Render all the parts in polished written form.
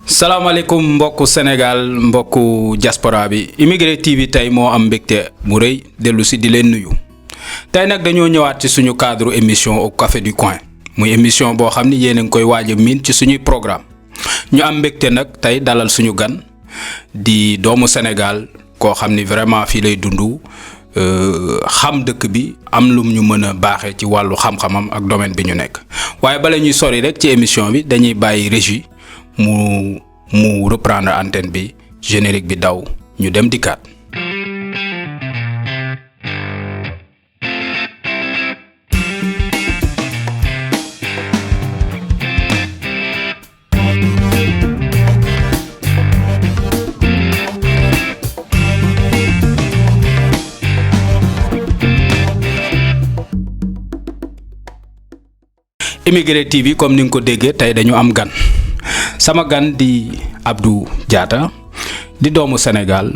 salaamaaleykum mbokku Sénégal mbokku diaspora bi Immigré TV tey moo am mbégte mu rëy dellu si di leen nuyu tey nag dañoo ñëwaat ci suñu cadre émission au café du coin muy émission boo xam ni yéen a ngi koy waaj a miin ci suñuy programme ñu am mbégte nag tey dalal suñu gan di doomu Sénégal koo xam ni vraiment fii lay dund xam dëkk bi am lum ñu mën a baaxee ci wàllu xam-xamam ak domaine bi ñu nekk waaye bala ñuy sori rek ci émission bi dañuy bàyyi régie mu reprendre antenne bi générique bi daw ñu dem dikkaat. Immigré TV comme ni nga ko déggee tey dañu am gan sama gan di Abdou Diatta di doomu Sénégal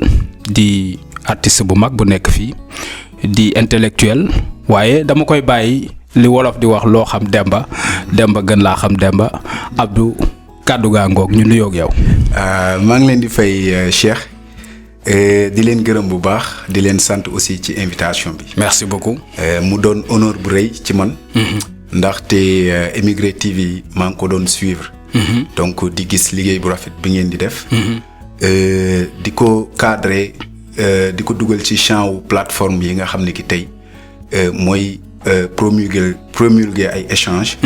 di artiste bu mag bu nekk fii di intellectuel waaye dama koy bàyyi li wolof di wax loo xam Demba gën laa xam Demba Abdou kàddu gaa ngoog ñu nuyoog yow. maa ngi leen di fay Cheikh di leen gërëm bu baax di leen sant aussi ci invitation bi. merci beaucoup. mu doon honneur bu rëy ci man. ndaxte Immigré TV maa ngi ko doon suivre. donc di gis liggéey bu rafet bi ngeen di def. di ko cadrer di ko dugal ci champ wu plateforme yi nga xam ne ki tey mooy promulguer ay échanges.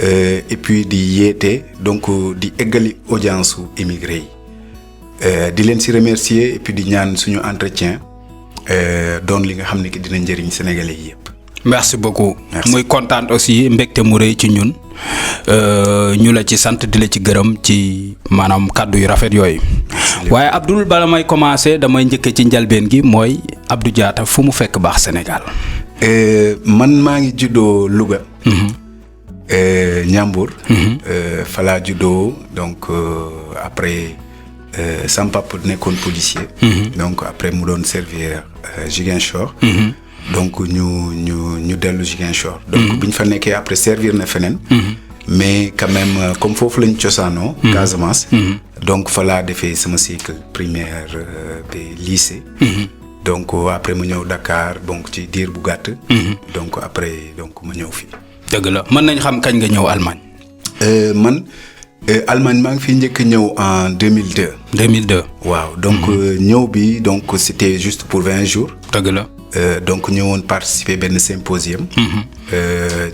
Et puis di yeete donc di eggali audience su immigré yi di leen si remercier et puis di ñaan suñu entretien doon li nga xam ne ki dina njëriñ sénégalais yi yëpp. merci beaucoup. muy kontaan aussi mbégte mu rëy ci ñun ñu la ci sant di la ci gërëm ci maanaam kàddu yu rafet yooyu. waaye Abdoul bala may commencer damay njëkkee ci njalbeen gi mooy Abdou Diatta fu mu fekk baax Sénégal. man maa ngi juddoo Louga. Ñambour. fa laa juddoo donc après sama papa nekkoon policier. donc après mu doon servir Ziguinchor. donc ñu dellu Ziguinchor. donc bi ñu fa nekkee après servir na feneen. mais quand même comme foofu lañ cosaanoo. Casamance. donc fa laa defee sama cycle primaire ba lycée. donc après mu ñëw Dakar donc ci diir bu gàtt. donc après donc ma ñëw fii. dëgg la mën nañ xam kañ nga ñëw Allemagne. man Allemagne maa ngi fi njëkk ñëw en 2002. 2002. waaw donc ñëw bi donc c'était juste pour 20 jours. dëgg la. donc ñëwoon participer benn symposium.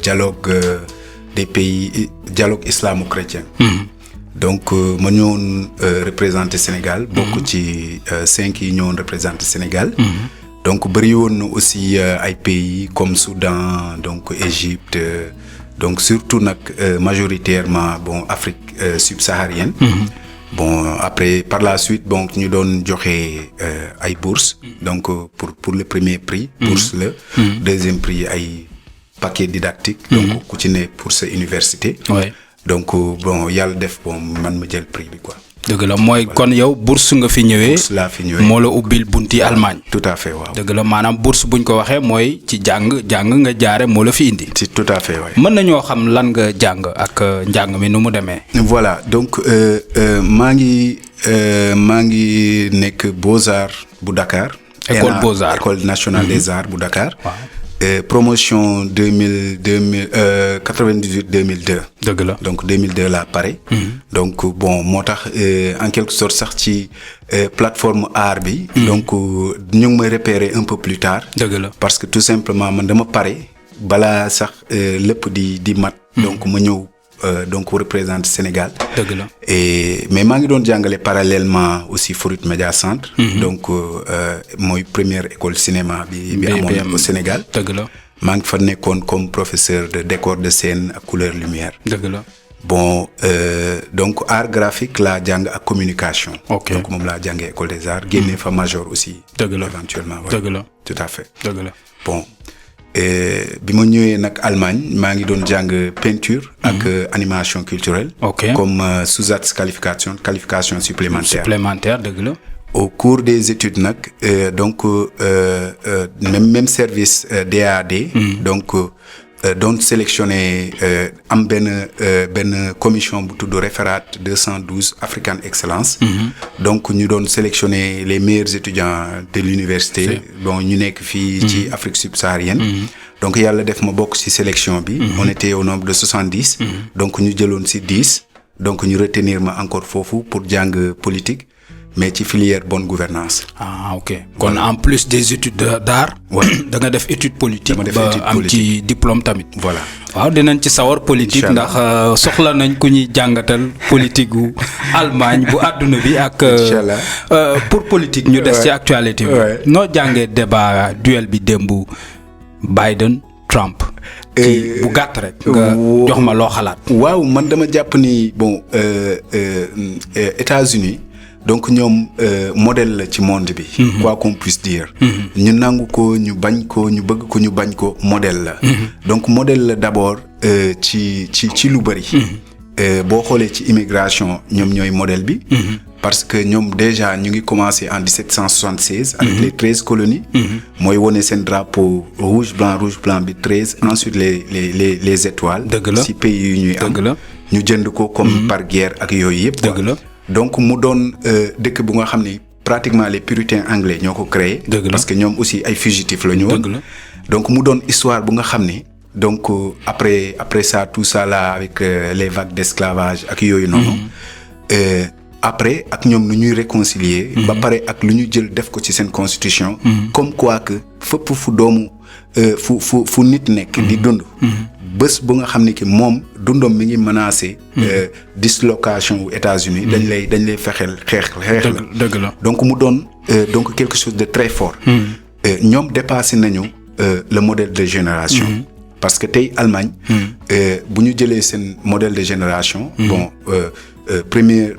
Dialogue des pays dialogue islamo-chrétien. donc ma ñëwoon représenter Sénégal. bokk ci 5 yi ñëwoon représenter Sénégal. donc bëri woon na aussi ay pays comme Soudan donc Égypte donc surtout nag majoritairement bon Afrique subsaharienne. bon après par la suite donc ñu doon joxe ay bourses donc pour le premier prix. bourse la. deuxième prix ay paquet didactique. donc ku ci ne pour sa université. ouais. donc bon yàlla def bon man ma jël prix bi quoi. dëgg la mooy kon yow bourse nga fi ñëwee. bourse laa fi ñëwee moo la ubbil bunti Allemagne. tout à fait waaw. dëgg la maanaam bourse buñ ko waxee mooy ci jàng nga jaare moo la fi indi. c'est tout à fait waay. mën nañoo xam lan nga jàng ak njàng mi nu mu demee. voilà donc maa ngi nekk Beaux-Arts bu Dakar. école Beaux-Arts école nationale des arts bu Dakar. waaw. promotion 98 2002. dëgg la donc 2002 laa pare. donc bon moo tax en quelque sorte sax ci plateforme art bi. donc ñu ngi may repérer un peu plus tard. dëgg la parce que tout simplement man dama pare balaa sax lépp di mat. donc ma ñëw donc représenter Sénégal. dëgg la mais maa ngi doon jàngale parallèlement aussi Forut Media Centre. donc mooy première école cinéma bi amoon au Sénégal. dëgg la maa ngi fa nekkoon comme professeur de décor de scène ak couleur lumière. dëgg la bon donc art graphique laa jàng ak communication. ok donc moom laa jàngee école des arts génnee fa major aussi. dëgg la éventuellement ouais. dëgg la tout à fait. dëgg la bon bi ma ñëwee nag Allemagne maa ngi doon jàng peinture. ak animation culturelle. ok comme qualification supplémentaire. dëgg la. au cours des études nag donc même service DAD. donc doon sélectionné am benn commission bu tudd référat 212 African Excellence. Donc ñu doon sélectionné les meilleurs étudiants de l'université bon ñu nekk fii ci Afrique subsaharienne. Donc yàlla def ma bokk ci sélection bi. On était au nombre de 70. Donc ñu jëloon ci 10. Donc ñu retenir ma encore foofu pour jàng politique. Mais ci filière bonne gouvernance. Ah ok kon voilà. En plus des études d'art. da nga def étude politique. ba am ci diplôme tamit. voilà waaw dinañ ci sawar politique. ndax soxla nañ ku ñuy jàngatal politique gu Allemagne bu àdduna bi ak. inchallah pour politique ñu des ci actualité bi. noo jàngee débat duel bi démb Biden Trump. ci bu gàtt rek. nga jox ma loo xalaat. waaw man dama jàpp ni bon États-Unis donc ñoom modèle la ci monde bi. Quoi qu'on puisse dire. ñu nangu ko ñu bañ ko ñu bëgg ko ñu bañ ko modèle la. Donc modèle la d'abord ci lu bari. Boo xoolee ci immigration ñoom ñooy modèle bi. Parce que ñoom déjà ñu ngi commencé en 1776. avec les 13 colonies. mooy wone seen drapeau rouge blanc bi 13 ensuite les étoiles. dëgg la ci pays yu ñuy am. dëgg la ñu jënd ko comme par guerre ak yooyu yëpp. dëgg la donc mu doon dëkk bu nga xam ni pratiquement les puritains anglais ñoo ko créé. parce que ñoom aussi ay fugitifs la ñu woon. donc mu doon histoire bu nga xam ni donc après ça tout ça là avec les vagues d'esclavage ak yooyu noonu. après ak ñoom nu ñuy réconcilier. ba pare ak lu ñu jël def ko ci seen constitution. comme quoi que fépp fu doomu fu nit nekk. di dund. bés bu nga xam ni ki moom dundam mi ngi menacé. dislocation aux États-Unis dañ lay fexeel xeex la. dëgg la donc mu doon donc quelque chose de très fort. ñoom dépassé nañu le modèle de génération. parce que tey Allemagne. bu ñu jëlee seen modèle de génération. bon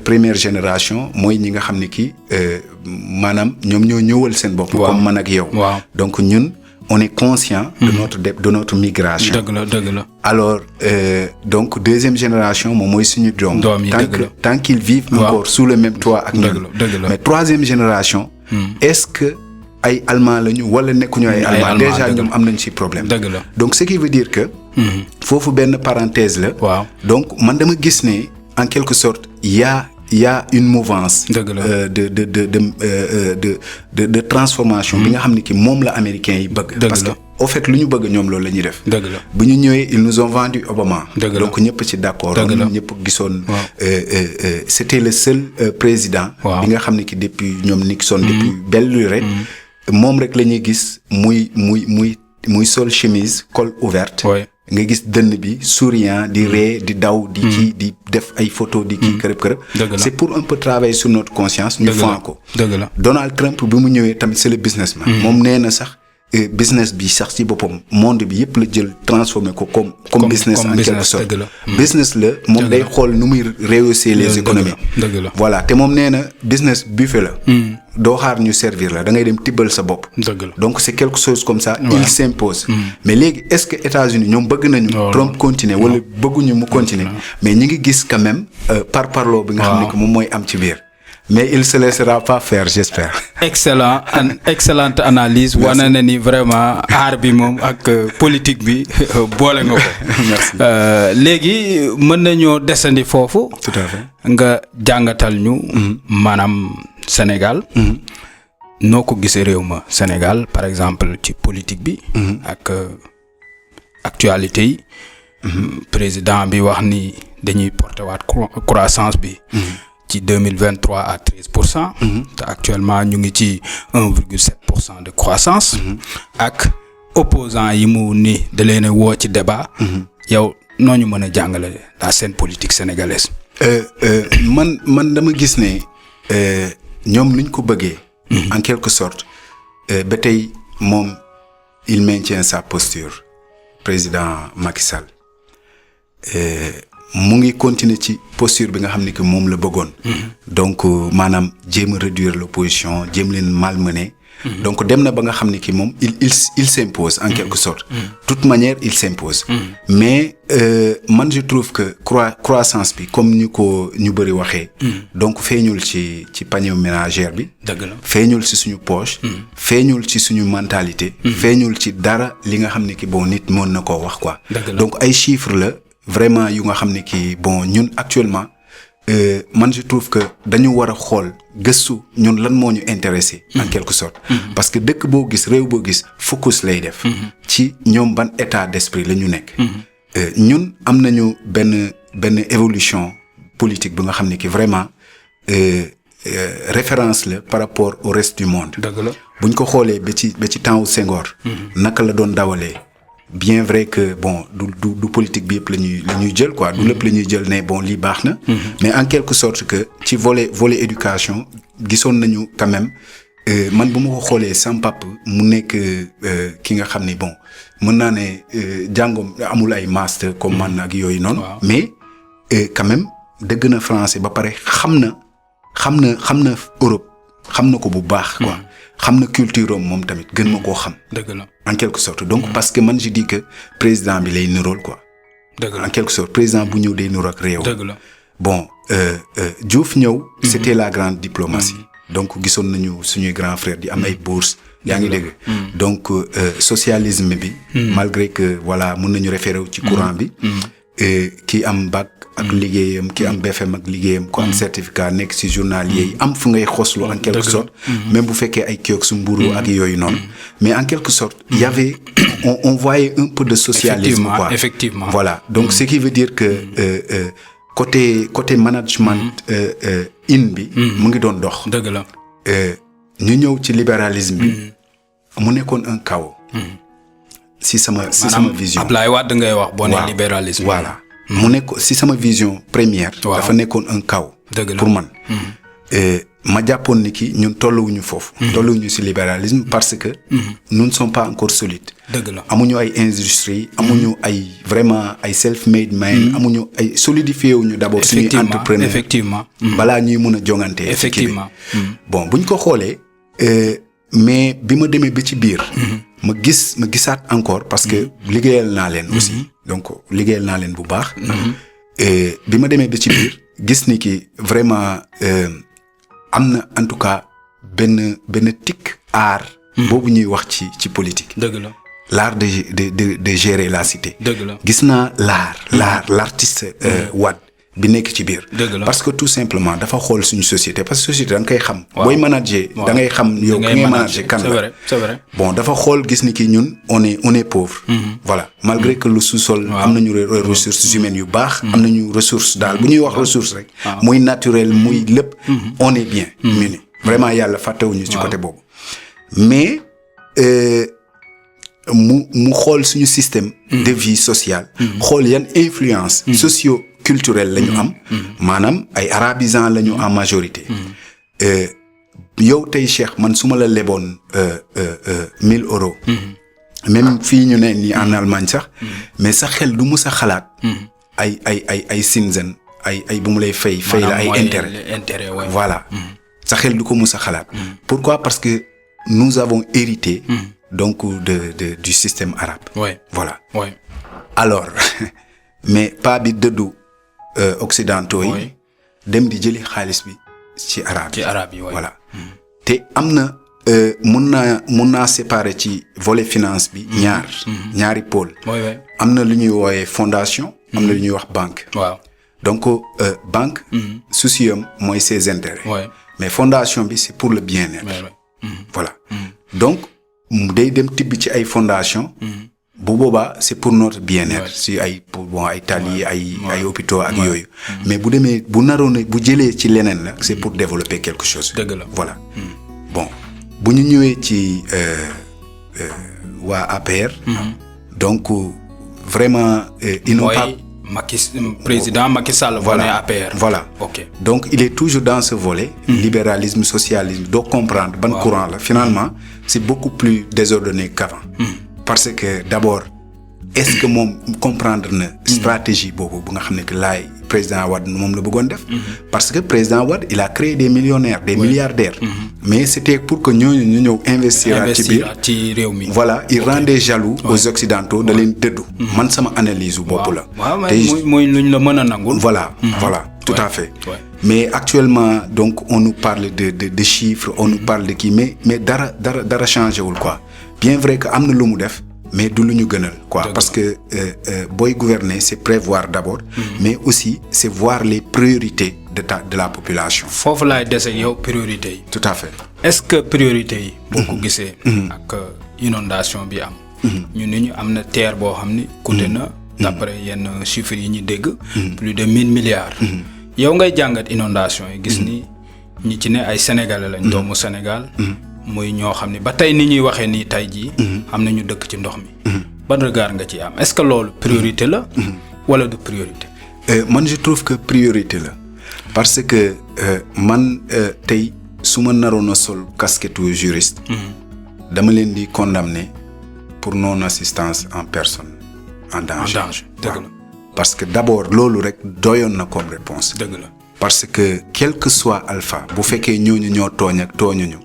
première génération mooy ñi nga xam ni ki maanaam ñoom ñoo ñëwal seen bopp. comme man ak yow. donc ñun. on est conscient de notre migration. dëgg la alors donc deuxième génération moom mooy suñu doom. tant qu'ils vivent encore sous le même toit ak ñun. mais troisième génération. est-ce que ay allemand lañu wala nekkuñu ay allemand déjà ñoom am nañ ci problème. donc ce qui veut dire que. foofu benn parenthèse la. donc man dama gis ne en quelque sorte il y a une mouvance de transformation bi nga xam ne ki moom la américains yi bëgg. parce que au fait lu ñu bëgg ñoom loolu la ñuy def. bu ñu ñëwee ils nous ont vendu Obama. donc ñëpp ci d'accord. ñëpp gisoon. c'était le seul président. bi nga xam ne ki depuis ñoom Nixon. depuis belle lurette. moom rek la ñuy gis muy sol chemise col ouverte. nga gis dënn bi souriant di ree di daw di kii di def ay photo di kii kërëb c'est pour un peu travailler sur notre conscience ñu fan ko Donald Trump bi mu ñëwee tamit c'est le businessman moom nee na sax business bi sax ci boppam monde bi yëpp la jël transformé ko comme business en quelque sorte business la moom day xool nu muy rehausser les économies voilà te moom nee na business buffet la doo xaar ñu servir la da ngay dem tibbal sa bopp donc c'est quelque chose comme ça il s'impose mais léegi est-ce que États-Unis ñoom bëgg nañu Trump continuer wala bëgguñu mu continuer mais ñi ngi gis quand même parparloo bi nga xam ne que moom mooy am ci biir mais il se laissera pas faire j'espère. excellente analyse. wane na ni vraiment aar bi moom ak politique bi boole nga ko. merci léegi mën nañoo desandi foofu. tout à fait nga jàngatal ñu. maanaam Sénégal. noo ko gisee réew ma Sénégal par exemple ci politique bi. ak actualité yi. président bi wax ni dañuy porter waat croissance bi. ci 2023 à 13%. te actuellement ñu ngi ci 1,7% de croissance. ak opposants yi mu ni da leen a woo ci débat. yow noo ñu mën a jàngale la scène politique sénégalaise. man dama gis ne ñoom nuñ ko bëggee. en quelque sorte ba tey moom il maintient sa posture président Macky Sall. mu ngi continuer ci posture bi nga xam ne que moom la bëggoon. donc maanaam jéem a réduire l'opposition jéem leen malmener donc dem na ba nga xam ni ki moom il s'impose en quelque sorte. toute manière il s'impose. mais man je trouve que croissance bi comme ñu ko ñu bëri waxee. donc feeñul ci panier ménagère bi. dëgg la feeñul ci suñu poche. feeñul ci suñu mentalité. feeñul ci dara li nga xam ni ki bon nit mën na koo wax quoi. donc ay chiffres la vraiment yu nga xam ni ki bon ñun actuellement. man je trouve que dañu war a xool gëstu ñun lan moo ñu intéressé. en quelque sorte. parce que dëkk boo gis réew boo gis focus lay def. ci ñoom ban état d'esprit la ñu nekk. ñun am nañu benn évolution politique bi nga xam ne ki vraiment référence la par rapport au reste du monde. dëgg la buñ ko xoolee ba ci temps wu Senghor. naka la doon dawalee. bien vrai que bon du politique bi yëpp la ñuy jël quoi du lépp la ñuy jël ne bon lii baax na. mais en quelque sorte que ci volet éducation gisoon nañu quand même man bu ma ko xoolee sam pap mu nekk ki nga xam ni bon mën naa ne jàngoom amul ay master comme man ak yooyu noonu. mais quand même dëgg na français ba pare xam na Europe xam na ko bu baax quoi. xam na culture am moom tamit gën ma koo xam. dëgg la en quelque sorte donc parce que man je dis que président bi lay nirool quoi. dëgg la en quelque sorte président bu ñëw day nirool ak réew. dëgg la bon Diouf ñëw. c'était la grande diplomatie. donc gisoon nañu suñuy grand frère di am ay bourses. yaa ngi dégg. donc socialisme bi. malgré que voilà mën nañu référé wu ci courant bi. ki am bac ak liggéeyam ki am BFM ak liggéeyam ko am certificat nekk ci journalier yi am fu ngay xoslu en quelque sorte même bu fekkee ay kiosk su mburu ak yooyu noonu mais en quelque sorte il y avait on voyait un peu de socialisme quoi effectivement voilà donc ce qui veut dire que côté management in bi mu ngi doon dox dëgg la ñu ñëw ci libéralisme bi mu nekkoon un chaos si sama vision Ablaye Wade ngay wax boo nee libéralisme voilà mu nekk si sama vision première dafa nekkoon un chaos pour man ma jàppoon ni ki ñun tolluwuñu foofu tolluwuñu si libéralisme parce que nous ne sommes pas encore solides dëgg la amuñu ay industrie amuñu ay vraiment ay self-made man amuñu ay solidifié wuñu d'abord suñuy entrepreneur effectivement balaa ñuy mun a jongante effectivement bon buñ ko xoolee mais bi ma demee ba ci biir ma gisaat encore parce que liggéeyal naa leen aussi donc liggéeyal naa leen bu baax bi ma demee ba ci biir gis ni ki vraiment am na en tout cas benn tic art boobu ñuy wax ci politique dëgg la l'art de gérer la cité dëgg la gis naa l'artiste Wade bi nekk ci biir parce que tout simplement dafa xool suñu société parce que société da nga koy xam booy manager da ngay xam yow ki ngay manager kan la c'est vrai bon dafa xool gis ni ki ñun on est pauvre voilà malgré que le sous-sol am nañu ressources humaines yu baax am nañu ressources daal bu ñuy wax ressources rek muy naturel muy lépp on est bien muni vraiment yàlla fàttewuñu ci côté boobu mais mu xool suñu système de vie sociale xool yan influence socio-culturelle la ñu am maanaam ay arabisants la ñu en majorité yow tey Cheikh man su ma la leboon 1000 euros même fii ñu ne nii en Allemagne sax mais sa xel du mus a xalaat ay Zinsen ay bu mu lay fay la ay intérêt voilà sa xel du ko mus a xalaat pourquoi parce que nous avons hérité donc du système arabe voilà alors mais pas bi dëddu occidentaux yi dem di jëli xaalis bi ci arabe yi voilà te am na mun naa séparer ci volet finance bi ñaari pôle am na lu ñuy wooyee fondation am na lu ñuy wax banque donc banque souci am mooy ses intérêts mais fondation bi c'est pour le bien-être voilà donc day dem tibb ci ay fondation bu boobaa c'est pour notre bien-être si ay tali ay hôpitaux ak yooyu mais bu demee bu naroon bu jëlee ci leneen la c'est pour développer quelque chose voilà bon bu ñu ñëwee ci waa APR donc vraiment ils n'ont pas président Macky Sall voilà APR voilà donc il est toujours dans ce volet libéralisme socialisme doo comprendre ban courant la finalement c'est beaucoup plus désordonné qu'avant parce que d'abord est-ce que moom comprendre na stratégie boobu bu nga xam ne que laay président Wade moom la bëggoon def. parce que président Wade il a créé des millionnaires des milliardaires. mais c'était pour que ñooñu ñu ñëw investir ci biir ci réew mi. voilà il rendait jaloux aux occidentaux da leen dëddu. man sama analyse bopp la. waaw mooy luñ la mën a nangul. voilà tout à fait. mais actuellement donc on nous parle de chiffres on nous parle de kii mais dara changé wul quoi bien vrai que am na lu mu def mais du lu ñu gënal quoi parce que booy gouverner c'est prévoir d'abord mais aussi c'est voir les priorités de la population. foofu laay dese yow priorité yi. tout à fait. est-ce que priorité yi. boo ko gisee. ak inondation bi am. ñu am na terre boo xam ni. coûté na. d'après yenn chiffres yi ñu dégg. plus de 1000 milliards. yow ngay jàngat inondation yi gis ni ñi ci ne ay sénégalais lañ. doomu Sénégal. muy ñoo xam ne ba tey ni ñuy waxee nii tey jii. am na ñu dëkk ci ndox mi. ban regard nga ci am est-ce que loolu priorité la. wala du priorité. man je trouve que priorité la parce que man tey su ma naroon a sol casquette juriste. dama leen di condamner pour non assistance en personne en danger. dëgg la. parce que d'abord loolu rek doyoon na comme réponse. dëgg la. parce que quel que soit alpha bu fekkee ñooñu ñoo tooñ ak tooñuñu.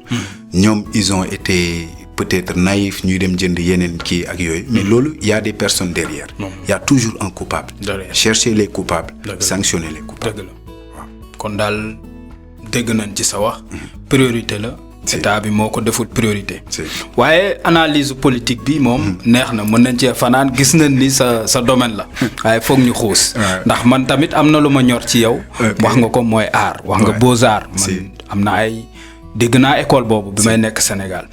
ñoom ils ont été peut-être naïfs ñuy dem jënd yeneen kii ak yooyu. mais loolu y a des personnes derrière. y a toujours un coupable. chercher les coupables. sanctionner les coupables. dëgg la waaw kon daal dégg nañ ci sa wax. priorité la. état bi moo ko deful priorité. waaye analyse politique bi moom. neex na mën nañ cee fanaan gis nañ ni sa domaine la. waaye foog ñu xuus. ndax man tamit am na lu ma ñor ci yow. wax nga ko mooy art. wax nga beaux-arts. man am na ay dégg naa école boobu bi may nekk Sénégal.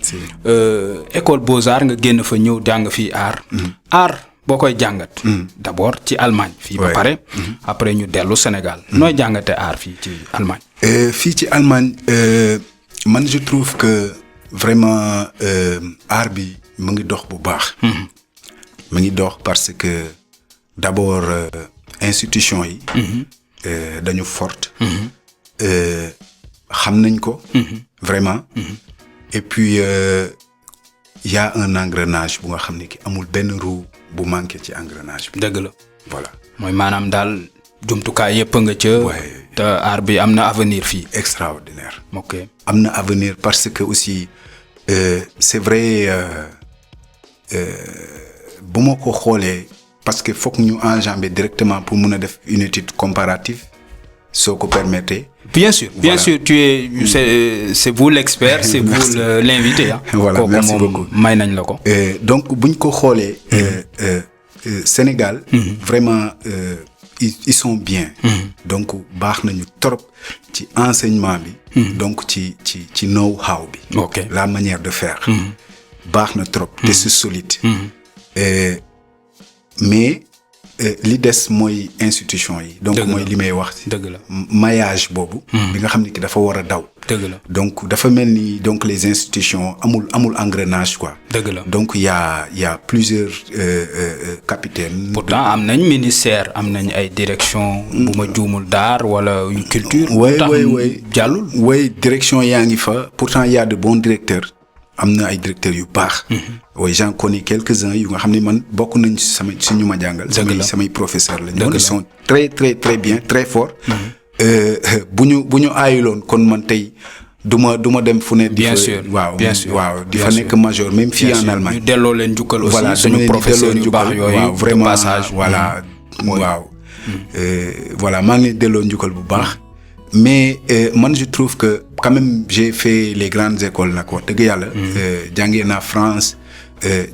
école beaux-arts nga génn fa ñëw jàng fii art. art boo koy jàngat. d'abord ci Allemagne. fii ba pare. après ñu dellu Sénégal. nooy jàngate art fii ci Allemagne. fii ci Allemagne. man je trouve que vraiment art bi mu ngi dox bu baax. mu ngi dox parce que d'abord institution yi. dañu forte. xam nañ ko. vraiment. et puis y a un engrenage bu nga xam ne ki amul benn roue bu manqué ci engrenage bi. dëgg la. voilà mooy maanaam daal jumtukaay yëpp nga ca. te art bi am na avenir fii. extraordinaire. ok am na avenir parce que aussi c'est vrai bu ma ko xoolee parce que foog ñu enjamber directement pour mun a def une étude comparative soo ko permettez. bien sûr tu es c'est vous l'expert. c'est vous l'invité ah. voilà merci beaucoup may nañ la ko. donc buñ ko xoolee. Sénégal. vraiment. Ils sont bien. donc baax nañu trop ci enseignement bi. donc ci know-how bi. ok la manière de faire. baax na trop. te c'est solide. mais li des mooy institution yi. donc mooy li may wax. dëgg la maillage boobu. bi nga xam ne ki dafa war a daw. dëgg la donc dafa mel ni donc les institutions amul engrenage quoi. dëgg la donc y a plusieurs capitaines. pourtant am nañ ministère am nañ ay direction bu ma juumul d'art wala culture. oui jàllul. oui direction yaa ngi fa pourtant y a de bons directeurs. am na ay directeurs yu baax. oui j'en connais quelques-uns yu nga xam ne man bokk nañ si ñu ma jàngal. samay professeurs la ñoom ils sont très très très bien très forts. bu ñu aayiloon kon man tey du ma dem fu ne. bien sûr waaw di fa nekk major même fii en Allemagne. ñu delloo leen jukkal aussi. voilà suñu professeurs yu baax yooyu vraiment passage. voilà waaw. voilà maa ngi leen delloo njukkal bu baax. mais man je trouve que quand même j'ai fait les grandes écoles nag wax dëgg yàlla. jàngee naa France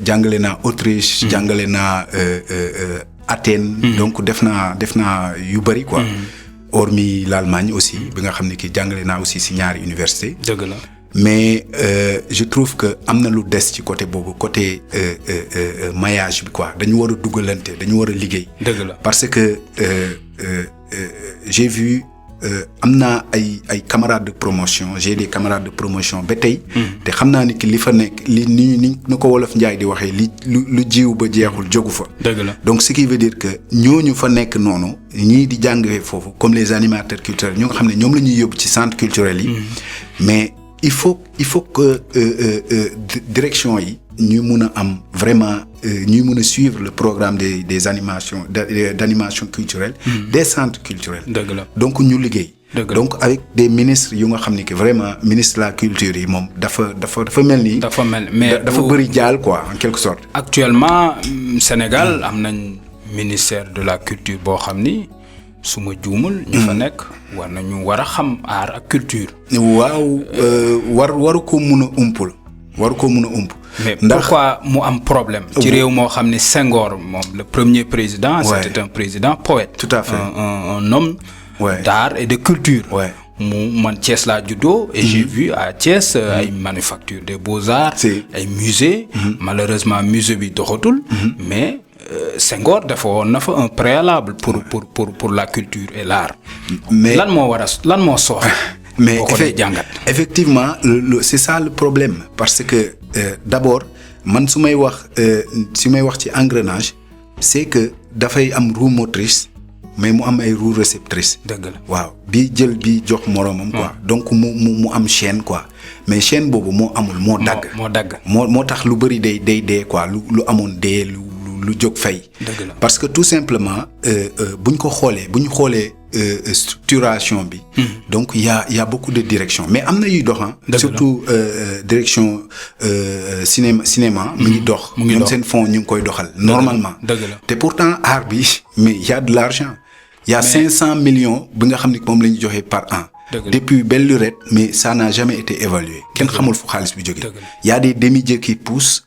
jàngale naa Autriche. jàngale naa Athènes. donc def naa yu bari quoi. hormis l'Allemagne aussi bi nga xam ne ki jàngale naa aussi si ñaari université. dëgg la mais je trouve que am na lu des ci côté boobu côté maillage bi quoi dañu war a dugalante dañu war a liggéey. dëgg la parce que j'ai vu. am naa ay camarades de promotion j'ai des camarades de promotion ba tey. te xam naa ni ki li fa nekk ni ko wolof Njaay di waxee lu jiw ba jeexul jógu fa. dëgg la donc ce qui veut dire que ñooñu fa nekk noonu ñii di jàngee foofu comme les animateurs culturels ñu nga xam ne ñoom la ñuy yóbbu ci centre culturel yi. mais il faut que direction yi ñu mun a am vraiment ñuy mën a suivre le programme des animations d'animation culturelle des centres culturels. Donc ñu liggéey. Donc avec des ministres yu nga xam ni que vraiment ministre de la culture yi moom dafa mel ni. mais dafa bëri jaal quoi en quelque sorte. Actuellement Sénégal am nañ ministère de la culture boo xam ni su ma juumul. ñu fa nekk war a xam art ak culture. waaw waru ko mun a umpul. mais pourquoi mu am problème. ci réew moo xam ne Senghor moom le premier président. C'était un président poète. Tout à fait un homme. D'art et de culture. Man Thiès laa juddoo et j'ai vu à Thiès ay manufacture des beaux-arts. ay musée. Malheureusement musée bi doxatul. mais Senghor dafa woon na fa un préalable pour la culture et l'art. mais lan moo sooxe. mais effectivement c'est ça le problème parce que d'abord man su may wax ci engrenage c'est que dafay am roue motrice mais mu am ay roue réceptrice. dëgg la waaw bii jël bii jox moroomam quoi. donc mu am chaîne quoi mais chaîne boobu moo amul moo dagg. moo tax lu bëri day dee quoi lu amoon dee lu jóg fay. dëgg la parce que tout simplement bu ñu xoolee structuration bi. donc y a beaucoup de directions mais am na yuy dox surtout direction cinéma. mu ngi dox ñoom seen fonds ñu ngi koy doxal. normalement te pourtant art bi mais y a de l'argent. Il y a 500 millions bi nga xam ni moom la ñu joxe par an. Depuis belle lurette mais ça n'a jamais été évalué. kenn xamul fu xaalis bi jógee. Il y a des demi-dieux qui poussent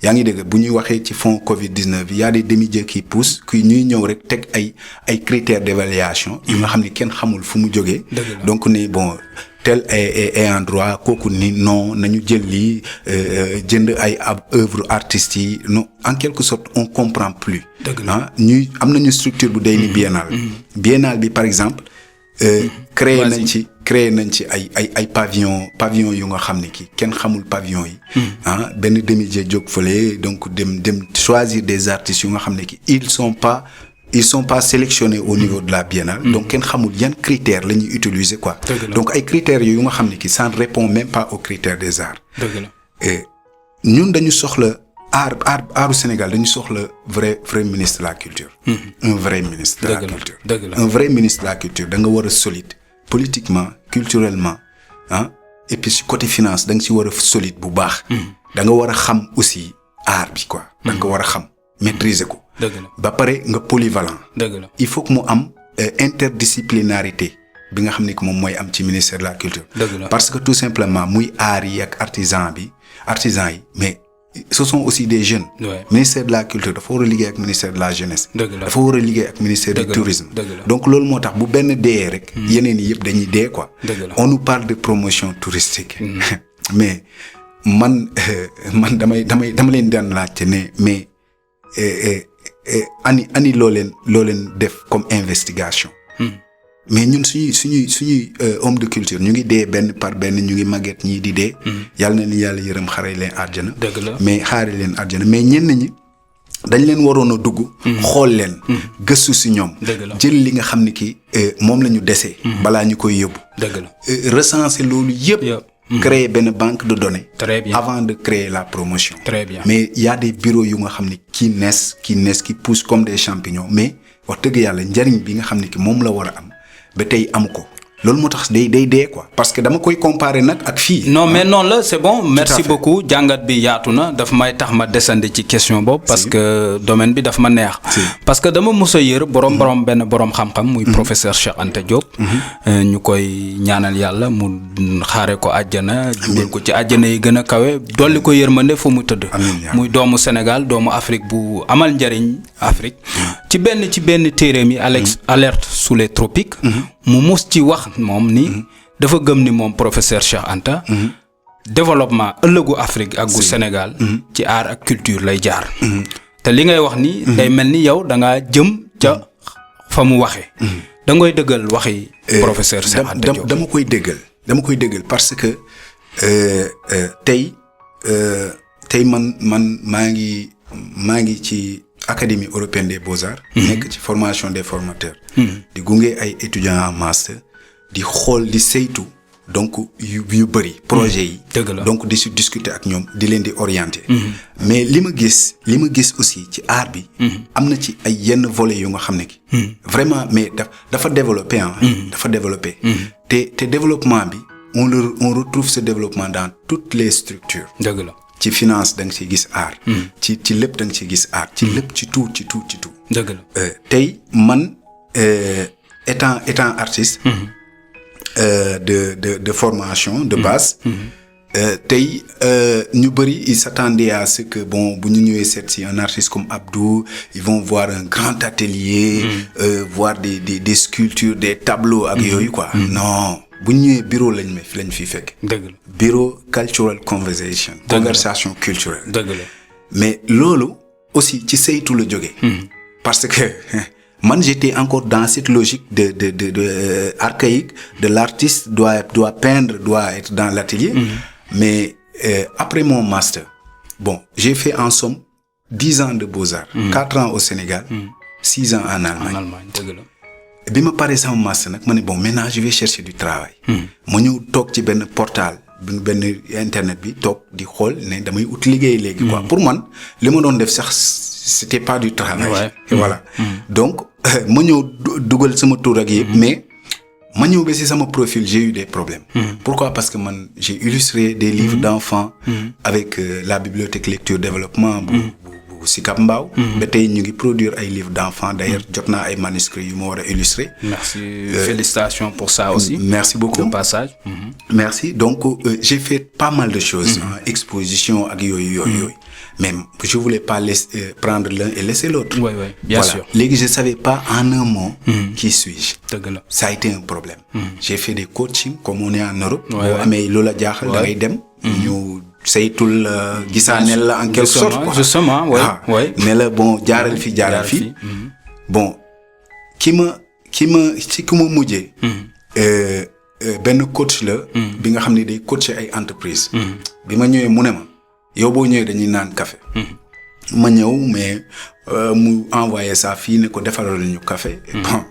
yaa ngi dégg bu ñuy waxee ci fonds Covid-19 il y a des demi-dieux qui poussent qui ñuy ñëw rek teg ay critères d'évaluation yu nga xam ni kenn xamul fu mu jógee. donc ne bon tel est en droit kooku ni non nañu jël lii jënd ay œuvres artistes yi non en quelque sorte on comprend plus. ñuy am nañu structure bu day ni biennale bi par exemple. créé nañ ci ay pavillon yu nga xam ne kii kenn xamul pavillon yi. benn demi-dieu jóg fële donc dem choisir des artistes yu nga xam ne kii ils sont pas sélectionnés au niveau de la biennale. donc kenn xamul yan critères la ñuy utiliser quoi. donc ay critères yu nga xam ne kii ça ne répond même pas aux critères des arts. ñun dañu soxla aaru Sénégal dañu soxla vrai ministre de la culture. un vrai ministre de la culture. un vrai ministre de la culture da nga war a solide politiquement culturellement et puis ci côté finance da nga ci war a solide bu baax. da nga war a xam aussi art bi quoi. da nga war a xam maîtriser ko. ba pare nga polyvalent. il faut que mu am interdisciplinarité bi nga xam ne que moom mooy am ci ministère de la culture. parce que tout simplement muy art yi ak artisan yi mais. ce sont aussi des jeunes. Ministère de la culture dafa war a liggéey ak ministère de la jeunesse. dafa war a liggéey ak ministère du tourisme. donc loolu moo tax bu benn dee rek. yeneen yi yëpp dañuy dee quoi. on nous parle de promotion touristique. mais man dama leen daan laajte ne mais ani loo leen def comme investigation. mais ñun suñuy homme de culture ñu ngi dee benn par benn ñu ngi màgget ñii di dee. yàlla na ni yàlla yërëm xare leen àjjana. mais xaare leen àjjana mais ñenn ñi dañ leen waroon a dugg. xool leen. gëstu si ñoom. jël li nga xam ni ki moom la ñu desee. balaa ñu koy yóbbu. recenser loolu yëpp. créer benn banque de données. avant de créer la promotion. mais il y a des bureaux yu nga xam ni qui poussent comme des champignons mais wax dëgg yàlla njariñ bi nga xam ni ki moom la war a am. ba tey amu ko loolu moo tax day dee quoi parce que dama koy comparer nag ak fii. non mais noonu la c'est bon merci beaucoup jàngat bi yaatu na daf may tax ma desandi ci question boobu. parce que domaine bi daf ma neex. parce que dama mos a yër borom xam-xam. muy professeur Cheikh Anta Diop. ñu koy ñaanal yàlla mu xaare ko àjjana. dugal ko ci àjjana yi gën a kawe dolli ko yërmande fu mu tëdd. muy doomu Sénégal doomu Afrique bu amal njariñ Afrique. ci benn téereem yi alerte sous les tropiques. mu mus ci wax moom ni dafa gëm ni moom professeur Cheikh Anta développement ëllëgu Afrique ak gu Sénégal ci art ak culture lay jaar te li ngay wax ni day mel ni yow da ngaa jëm ca fa mu waxee da ngay dëggal waxi professeur Cheikh Anta Diop. dama koy dëggal parce que tey man maa ngi ci Académie européenne des beaux-arts. nekk ci formation des formateurs. di gunge ay étudiants en master di xool di saytu donc yu bëri projet yi. dëgg la donc di si discuter ak ñoom di leen di orienter. mais li ma gis aussi ci art bi. am na ci ay yenn volets yu nga xam ne ki. vraiment mais dafa développé ah. dafa développé. te développement bi on retrouve ce développement dans toutes les structures. dëgg la ci finance da nga ciy gis art. ci lépp da nga ciy gis art. ci lépp ci tout. dëgg la tey man étant artiste. de formation de base. tey ñu bëri ils s'attendaient à ce que bon bu ñu ñëwee seet si un artiste comme Abdou ils vont voir un grand atelier. voir des sculptures des tableaux ak yooyu quoi. non bu ñu ñëwee bureau lañ fi fekk. dëgg la bureau cultural conversation. conversation culturelle. dëgg la mais loolu aussi ci saytu la jógee. parce que man j'étais encore dans cette logique de archaïque de l'artiste doit peindre doit être dans l'atelier. Mais après mon master bon j'ai fait en somme 10 ans de beaux-arts. 4 ans au Sénégal. 6 ans en Allemagne. dëgg la bi ma paree sama master nag ma ne bon maintenant je vais chercher du travail. ma ñëw toog ci benn portal benn internet bi toog di xool ne damay ut liggéey léegi quoi. pour man li ma doon def sax c'était pas du travail. Ouais. Et voilà donc ma ñëw dugal sama tour ak yëpp mais ma ñëw ba si sama profil j'ai eu des problèmes. Pourquoi? Parce que man j'ai illustré des livres d'enfants avec la bibliothèque lecture développement bu Sicap Mbao. ba tey ñu ngi produire ay livres d'enfants d'ailleurs jot naa ay manuscrits yu ma war a illustrer. merci félicitations pour ça aussi. merci beaucoup de passage. merci donc j'ai fait pas mal de choses. exposition ak yooyu. mais je voulais pas prendre l'un et laisser l'autre. oui bien sûr. léegi je savais pas en un mot. qui suis-je. dëgg la ça a été un problème. j'ai fait des coachings comme on est en Europe. boo amee loola jaaxal da ngay dem. ñu saytul gisaaneel la en quelque sorte quoi. justement oui. ne la bon jaaral fi. bon ki ma mujjee. benn coach la. bi nga xam ne day coacher ay entreprise. bi ma ñëwee mu ne ma yow boo ñëwee dañuy naan café. ma ñëw mais mu envoyé ça fii ne ko defaral ñu café. bon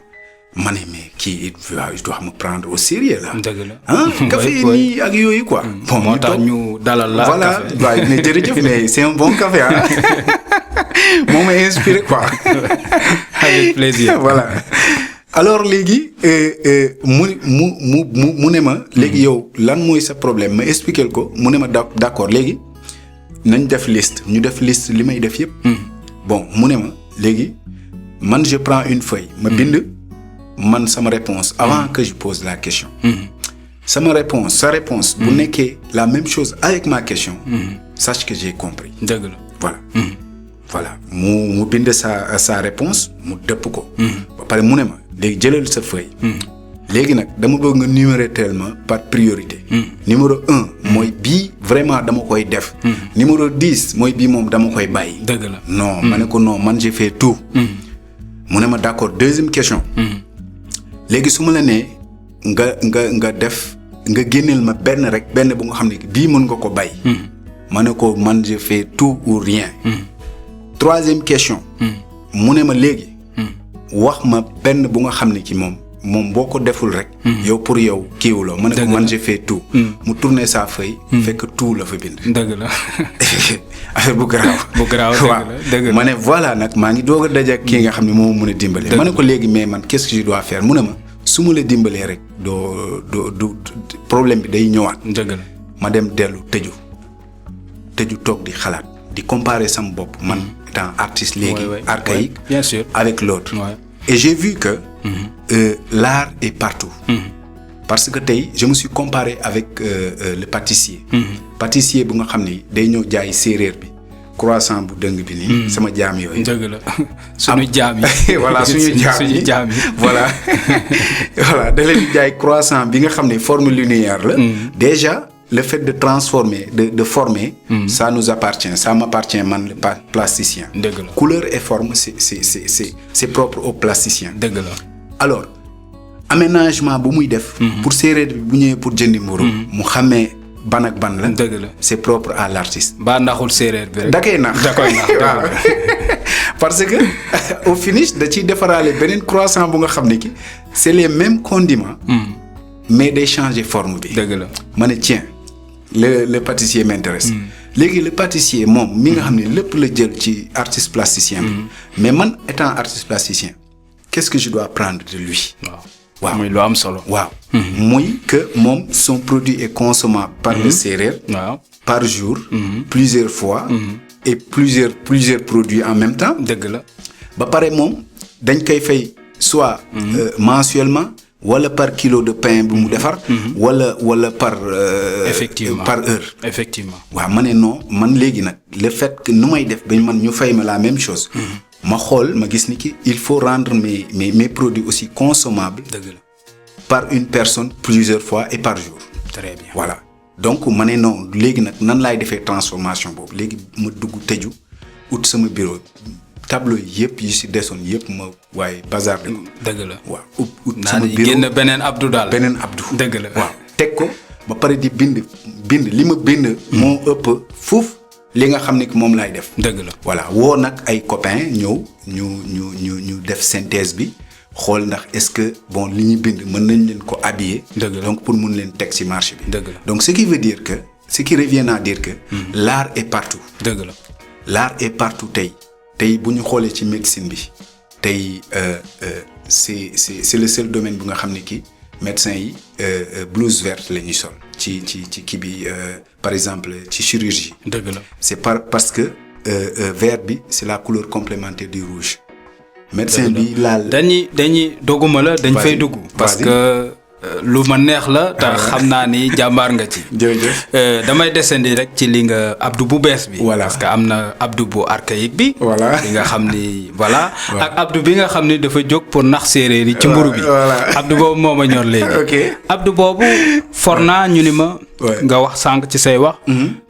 ma ne mais kii il doit me prendre au sérieux là. dëgg la café yi nii ak yooyu quoi. bon moo tax ñu dalal la. voilà waaye mais jërëjëf mais c'est un bon café ah. moo ma inspiré quoi. avec plaisir. voilà alors léegi mu ne ma. léegi yow lan mooy sa problème ma expliquer ko mu ne ma d'accord léegi nañ def liste ñu def liste li may def yëpp. bon mu ne ma léegi man je prends une feuille ma bind. man sama réponse avant que je pose la question. sa réponse bu nekkee la même chose avec ma question. sache que j'ai compris. dëgg la voilà. voilà mu bind sa réponse mu dëpp ko. ba pare mu ne ma léegi jëlal sa feuille. léegi nag dama bëgg nga numérer tellement par priorité. numéro 1 mooy bii vraiment dama koy def. numéro 10 mooy bii moom dama koy bàyyi. dëgg la non ma ne ko non man j'ai fait tout. mu ne ma d'accord deuxième question. léegi su ma la nee nga def nga génneel ma benn bu nga xam ne bii mën nga ko bàyyi. ma ne ko man je fais tout ou rien. troisième question. mu ne ma léegi. wax ma benn bu nga xam ne ci moom boo ko deful rek. yow pour yow kiiwuloo ma ne ko man je fais tout. mu tourner sa feuille. fekk tout la fa bind. dëgg la. affaire bu garaaw. dëgg la ma ne voilà nag maa ngi doog a daje kii nga xam ne moo mën a dimbale. ma ne ko léegi mais man qu'est-ce que je dois faire mu ne ma su ma la dimbalee rek doo problème bi day ñëwaat. dëgg la ma dem dellu tëju toog di xalaat di comparer sama bopp man étant artiste léegi archaïque. bien sûr avec l'autre. et j'ai vu que l'art est partout. parce que tey je me suis comparé avec le pâtissier. pâtissier bu nga xam ni day ñëw jaay séeréer bi croissant bu dëng bi nii. sama jaam yooyu. dëgg la suñu jaam yi. voilà suñu jaam yi voilà. voilà da leen di jaay croissant bi nga xam ne forme linéaire la. déjà le fait de transformer de former. ça nous appartient ça m'appartient man le plasticien. dëgg la couleur et forme c'est propre au plasticien. dëgg la alors aménagement bu muy def. pour séeréer bi bu ñëwee pour jëndi mburu mu xamee ban ak ban la. dëgg la c'est propre à l'artiste. ba naxul séeréer bi rek. da koy nax waaw parce que au finish da ciy defaraale beneen croissant bu nga xam ne ki c'est les mêmes condiments. mais day changer forme bi. dëgg la ma ne tiens le pâtissier m'intéresse. léegi le pâtissier moom mi nga xam ne lépp la jël ci artiste plasticien bi. mais man étant artiste plasticien qu'est-ce que je dois apprendre de lui. waaw muy lu am solo. waaw muy que moom son produit est consommable par le Sérère. waaw par jour. plusieurs fois. et plusieurs produits en même temps. dëgg la ba pare moom dañ koy fay soit mensuellement wala par kilo de pain bu mu defar. wala par. effectivement par heure. effectivement waaw ma ne non man léegi nag le fait que nu may def ba man ñu fay ma la même chose. ma xool ma gis ni ki il faut rendre mes produits aussi consommables. dëgg la par une personne plusieurs fois et par jour. très bien voilà donc ma ne non léegi nag nan laay defee transformation boobu léegi ma dugg tëju ut sama bureau tableau yëpp yi si desoon yëpp ma waaye bazar de ko. dëgg la waaw ut sama bureau génn beneen Abdou daal. beneen Abdou. dëgg la waaw teg ko ba pare di bind li ma bind. moo ëpp fuuf li nga xam ne que moom laay def. dëgg la voilà woo nag ay copains ñëw ñu def synthèse bi. xool ndax est-ce que bon li ñu bind mën nañ leen ko habiller. donc pour mun leen teg ci marché bi. dëgg la donc ce qui revient à dire que. l'art est partout. dëgg la l'art est partout tey bu ñu xoolee ci médecine bi tey c'est le seul domaine bu nga xam ne kii médecins yi blouse verte la ñuy sol ci kii bi par exemple ci chirurgie. dëgg la c'est parce que vert bi c'est la couleur complémentaire du rouge. médecin bi laal dañuy doguma la dañ fay dugg parce que lu ma neex la te xam naa ni jàmbaar nga ci. jërëjëf damay descendi rek ci li nga Abdou bu bees bi. voilà parce que am na Abdou bu archaïque bi. voilà li nga xam ni voilà. ak Abdou bi nga xam ni dafa jóg pour nax séeréer yi ci mburu bi. Abdou boobu moo ma ñor léegi. ok Abdou boobu for naa ñu ni ma. nga wax sànq ci say wax.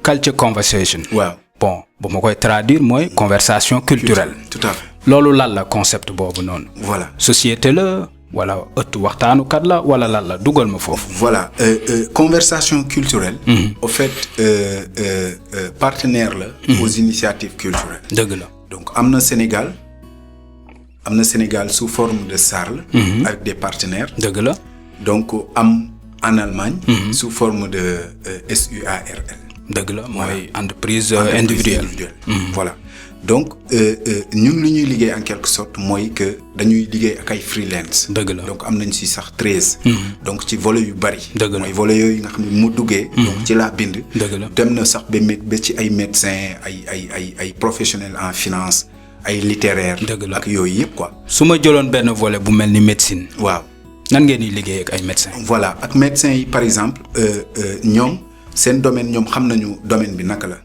culture conversation. waaw bon bu ma koy traduire mooy conversation culturelle. tout à fait loolu lan la concept boobu noonu. voilà société la wala ëttu waxtaanukat la wala lan la dugal ma foofu. voilà conversation culturelle. au fait partenaire la. aux initiatives culturelles. dëgg la donc am na Sénégal sous forme de SARL. avec des partenaires. dëgg la donc am en Allemagne. sous forme de SUARL. dëgg la mooy entreprise individuelle. voilà donc ñun lu ñuy liggéey en quelque sorte mooy que dañuy liggéey ak ay freelance. dëgg la donc am nañ ci sax 13. donc ci volet yu bari. dëgg la mooy volet yooyu nga xam ne mu duggee. donc ci laa bind. dëgg la dem na sax ba ci ay médecins ay professionnels en finance ay littéraires. dëgg la ak yooyu yëpp quoi. su ma jëloon benn volet bu mel ni médecine. waaw nan ngeen di liggéey ak ay médecins. voilà ak médecins yi par exemple ñoom seen domaine ñoom xam nañu domaine bi naka la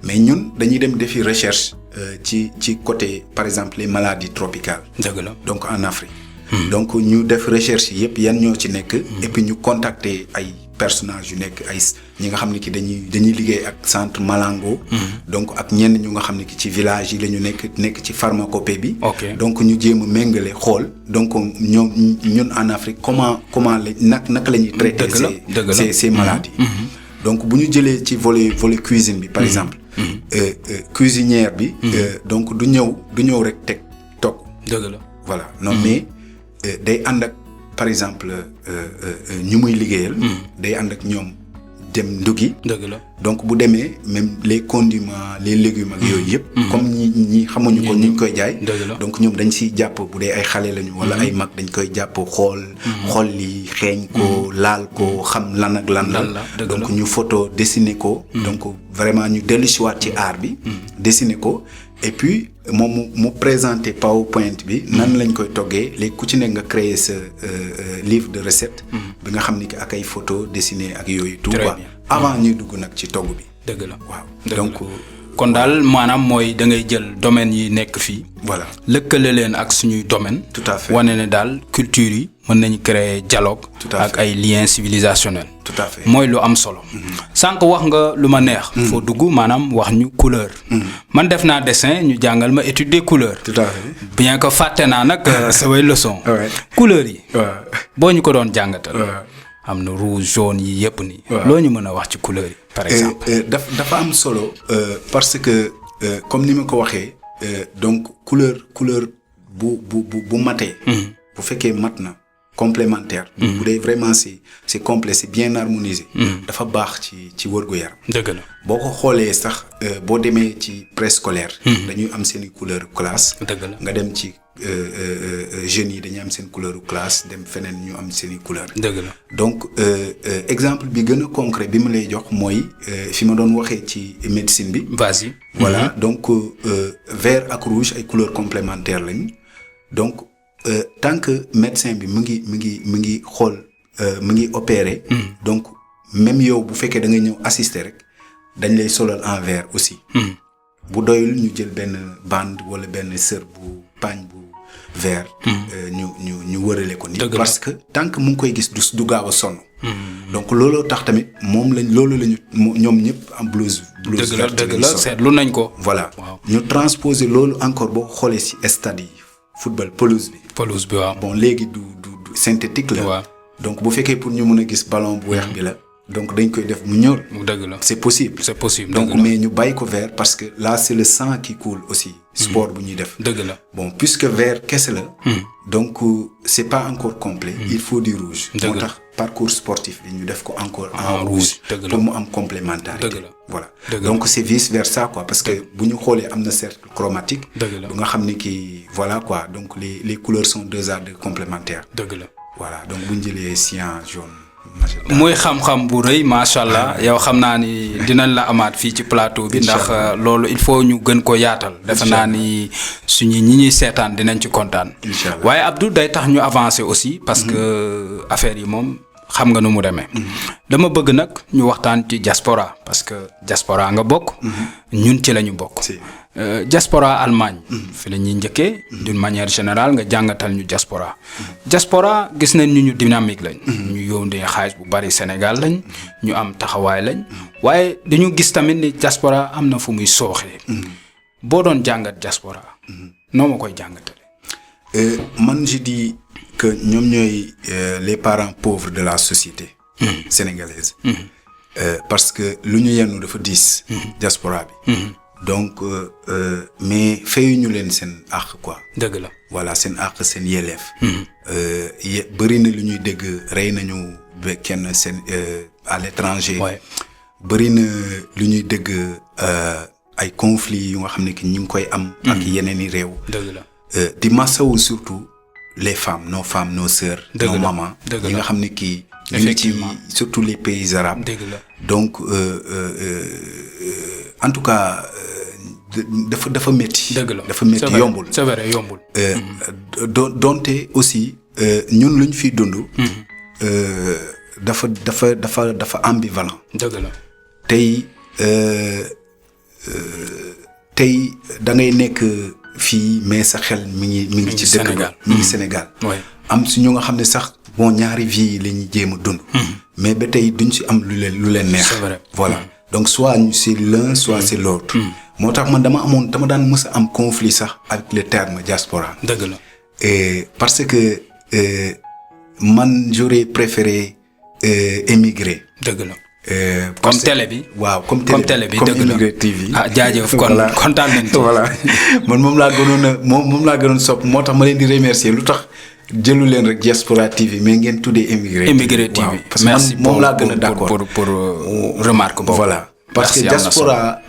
mais ñun dañuy dem defi recherche ci côté par exemple les maladies tropicales. dëgg la donc en Afrique. donc ñu def recherche yëpp yan ñoo ci nekk. et puis ñu contacter ay personnages yu nekk ay ñi nga xam ne ki dañuy liggéey ak centre Malango. donc ak ñenn ñu nga xam ne ki ci village yi la ñu nekk ci pharmacopée bi. donc ñu jéem a méngale xool donc ñun en Afrique comment naka la ñuy traiter ces maladies. donc bu ñu jëlee ci volet cuisine bi par exemple. cuisinière bi. donc du ñëw rek teg togg. dëgg la voilà non mais day ànd ak par exemple ñu muy liggéeyal. day ànd ak ñoom dem nduggi. dëgg la donc bu demee même les condiments les légumes ak yooyu yëpp. comme ñi xamuñu ko ñu koy jaay. donc ñoom dañ siy jàpp bu dee ay xale lañu. wala ay mag dañ koy jàpp xool li xeeñ ko laal ko xam lan ak lan la. donc ñu photo dessiner ko. donc vraiment ñu dellusiwaat ci art bi. dessiner ko et puis moom mu présenter PowerPoint bi. nan lañ koy toggee léegi ku ci nekk nga créer sa livre de recette. bi nga xam ni ak ay photo dessiné ak yooyu. tout quoi avant ñuy dugg nag ci togg bi. dëgg la waaw donc. kon daal maanaam mooy da ngay jël domaine yi nekk fii. voilà lëkkale leen ak suñuy domaine. tout à fait wane ne daal culture yi mën nañu créer dialogue. ak ay liens civilisationnels. tout à fait mooy lu am solo. sànq wax nga lu ma neex. foo dugg maanaam wax ñu couleur. man def naa dessin ñu jàngal ma étude des couleurs. tout à fait bien que fàtte naa nag samay leçon. couleurs yi. boo ñu ko doon jàngatal. am na rouge jaune yi yëpp nii. loo ñu mën a wax ci couleurs yi par exemple. dafa am solo parce que comme ni ma ko waxee donc couleur bu matee. bu fekkee mat na complémentaire. bu dee vraiment c'est complet c'est bien harmonisé. dafa baax ci wërgu yaram. dëgg la boo ko xoolee sax boo demee ci préscolaire. dañuy am seen i couleur classe. dëgg la nga dem ci jeunes yi dañuy am seen couleur classe dem feneen ñu am seen i couleur. dëgg la donc exemple bi gën a concret bi ma lay jox mooy fi ma doon waxee ci médecine bi. vas-y. voilà donc vert ak rouge ay couleurs complémentaires lañu donc tant que médecin bi mu ngi xool mu ngi opérer. donc même yow bu fekkee da nga ñëw assister rek dañ lay solal en vert aussi. bu doyul ñu jël benn bande wala benn sër bu pagne bu vert. ñu wërale ko nii. parce que tant que mu ngi koy gis du gaaw a sonn. donc looloo tax tamit loolu lañu ñoom ñëpp am blouse verte. dëgg la seetlu nañ ko. voilà ñu transposer loolu encore boo xoolee ci stade yi football pelouse bi. waaw. bon léegi du synthétique la. waaw donc bu fekkee pour ñu mën a gis ballon bu weex bi la. donc dañ koy def mu ñor. dëgg la c'est possible. donc mais ñu bàyyi ko vert parce que là c'est le sang qui coule aussi. sport bu ñuy def. dëgg la bon puisque vert kese la. donc c'est pas encore complet. il faut du rouge. moo tax parcours sportif bi ñu def ko encore en rouge. pour mu am complémentarité. dëgg la voilà donc c'est vice versa quoi parce que bu ñu xoolee am na cercle chromatique. dëgg la bu nga xam ni kii voilà quoi donc les couleurs sont deux à deux complémentaires. dëgg la voilà donc bu ñu jëlee cyan jaune. muy xam-xam bu rëy macha allah yow xam naa ni dinañ la amaat fii ci plateau bi ndax loolu il faut ñu gën ko yaatal defe naa ni suñu ñi ñuy seetaan dinañ ci kontaan waaye Abdou day tax ñu avancer aussi parce que affaire yi moom xam nga nu mu demee dama bëgg nag ñu waxtaan ci diaspora parce que diaspora nga bokk ñun ci la ñu bokk diaspora Allemagne fi la ñuy njëkkee d'une manière générale nga jàngatal ñu diaspora gis nañ ñu dynamique lañ ñu yóndee xaalis bu bari Sénégal lañ ñu am taxawaay lañ waaye dañu gis tamit ni diaspora am na fu muy sooxee boo doon jàngat diaspora noo ma koy jàngatale man je dis que ñoom ñooy les parents pauvres de la société sénégalaise parce que lu ñu yennu dafa diis diaspora bi donc mais fayuñu leen seen àq quoi. dëgg la voilà seen àq seen yelleef. bëri na lu ñuy dégg rey nañu ba kenn seen à l'étranger. bëri na lu ñuy dégg ay conflits yu nga xam ne que ñu ngi koy am. ak yeneen i réew. dëgg la di masawu surtout les femmes nos sœurs. nos mamans yi nga xam ne kii. effectivement surtout les pays arabes. dëgg la donc en tout cas dafa métti. dëgg la dafa métti yombul. c'est vrai yombul. donte aussi ñun lu ñu fiy dund. dafa ambivalent. dëgg la tey da ngay nekk fii mais sa xel mi ngi ci dëkk ba mi ngi Sénégal. am si ñu nga xam ne sax bon ñaari vie yi la ñuy jéem a dund. mais ba tey duñ si am lu leen neex. c'est vrai voilà donc soit c'est l'un soit c'est l'autre. moo tax man dama daan mës a am conflit sax avec le terme diaspora. dëgg la parce que man j'aurais préféré émigrer. dëgg la. comme télé bi. waaw comme télé bi dëgg la comme Immigré TV. ah jaajëf kon kontaan nañ ci. voilà man moom laa gënoon sopp moo tax ma leen di remercier lu tax jëlu leen rek Diaspora TV mais ngeen tuddee Immigré TV. waaw parce que man moom laa gën a d'accord pour remarque boobu. voilà parce que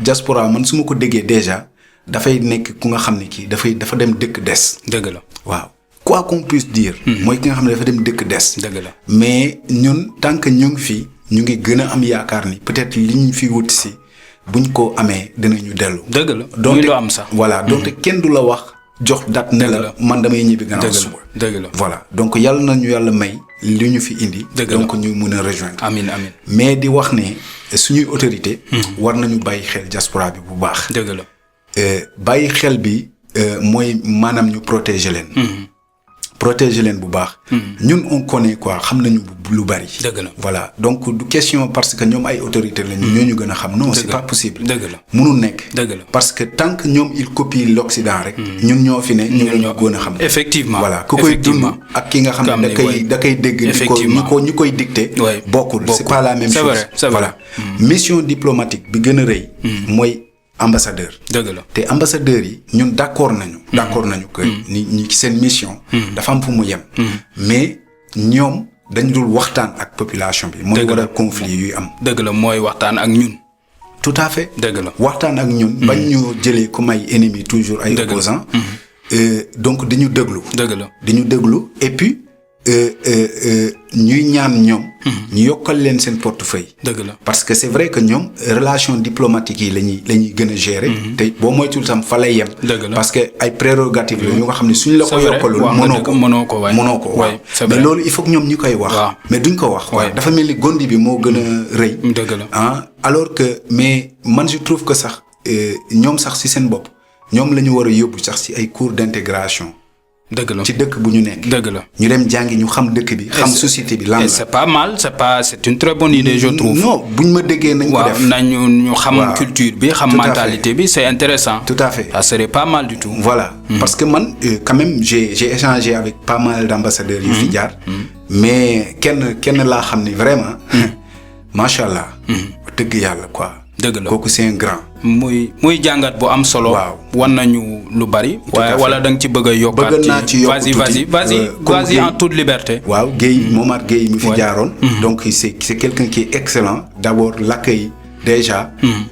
diaspora man su ma ko déggee déjà dafay nekk ku nga xam ne kii dafa dem dëkk des. dëgg la waaw quoi qu'on puisse dire. mooy ki nga xam ne dafa dem dëkk des. dëgg la mais ñun tant que ñu ngi fii ñu ngi gën a am yaakaar ni peut-être li ñu fi wut si buñ ko amee dinañu dellu. dëgg la donc lu am sax. voilà donc kenn du la wax jox date ne la man damay ñibbi gannaaw suba. dëgg la voilà donc yàlla nañu yàlla may li ñu fi indi. donc ñu mën a rejoindre. amiin amiin mais di wax ne suñuy autorité war nañu bàyyi xel diaspora bi bu baax. dëgg la bàyyi xel bi mooy maanaam ñu protéger leen. protéger leen bu baax. ñun on connaît quoi xam nañu lu bari. dëgg la voilà donc du question parce que ñoom ay autorité lañu. ñoo ñu gën a xam non c'est pas possible. dëgg la mënul nekk. dëgg la parce que tant que ñoom il copie l'Occident rek. ñun ñoo fi ne ñu ñoo gën a xam. effectivement voilà ku koy dund ak ki nga xam ne da koy dégg. ñu koy dicté. bokkul c'est pas la même chose. voilà mission diplomatique bi gën a rëy. mooy ambassadeur. dëgg la te ambassadeurs yi ñun d'accord nañu que ni ci seen mission. dafa am fu mu yem. mais ñoom dañ dul waxtaan ak population bi. mooy waral conflit yuy am. dëgg la mooy waxtaan ak ñun. tout à fait. dëgg la waxtaan ak ñun. bañ ñu jëlee comme ay ennemis toujours ay opposants. donc di ñu déglu. dëgg la di ñu déglu et puis ñuy ñaan ñoom. ñu yokkal leen seen portefeuille. dëgg la parce que c'est vrai que ñoom relation diplomatique yi la ñuy gën a gérer. te boo moytuwul tam fa lay yem. dëgg la parce que ay prérogatives la yu nga xam ne suñ la ko yokkalul. mënoo ko waaw mais loolu il faut que ñoom ñu koy wax. mais duñ ko wax. dafa mel ni gondi bi moo gën a rëy. dëgg la alors que mais man je trouve que sax ñoom sax ci seen bopp ñoom la ñu war a yóbbu sax ci ay cours d'intégration. dëgg la ci dëkk bu ñu nekk. dëgg la ñu dem jàngi ñu xam dëkk bi. xam société bi lan la. c'est pas mal c'est une très bonne idée je trouve. non buñ ma déggee nañ ko def. nañu ñu xam culture bi xam mentalité bi c'est intéressant. tout à fait ça serait pas mal du tout. voilà parce que man quand même j'ai échangé avec pas mal d'ambassadeurs yu fi jaar. mais kenn laa xam ni vraiment. macha allah. dëgg yàlla quoi. dëgg la kooku c'est un grand. muy jàngat bu am solo. waaw wan nañu lu bari. waaye wala da nga ci bëgg a yokkaat. bëgg naa ci yokk tuuti vas-y en toute liberté. waaw Guèye Momar Guèye mi fi jaaroon. donc c'est quelqu'un qui est excellent d'abord l'accueil déjà.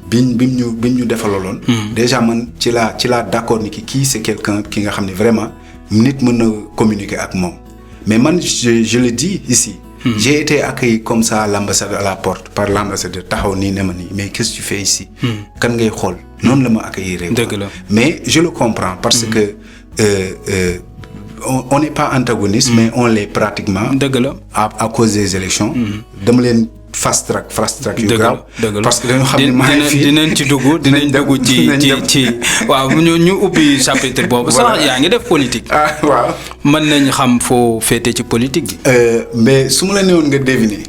biñ ñu defalaloon. déjà man ci laa d'accord ni kii c'est quelqu'un ki nga xam ne vraiment nit mën na communiquer ak moom mais man je le dis ici. J'ai été accueilli comme ça à l'ambassade à la porte par l'ambassadeur taxaw nii ne ma nii mais qu'est-ce que tu fais ici. kan ngay xool noonu la ma accueillir. dëgg la mais je le comprends parce que on n'est pas antagoniste. mais on l'est pratiquement. dëgg la à cause des élections. dama leen fast track yu grave parce que dañoo xam ne maa ngi fi dinañ dugg ci waaw ñu ubbi chapitre boobu sax yaa ngi def politique. waaw mën nañ xam foo féete ci politique gi. mais su ma la newoon nga deviner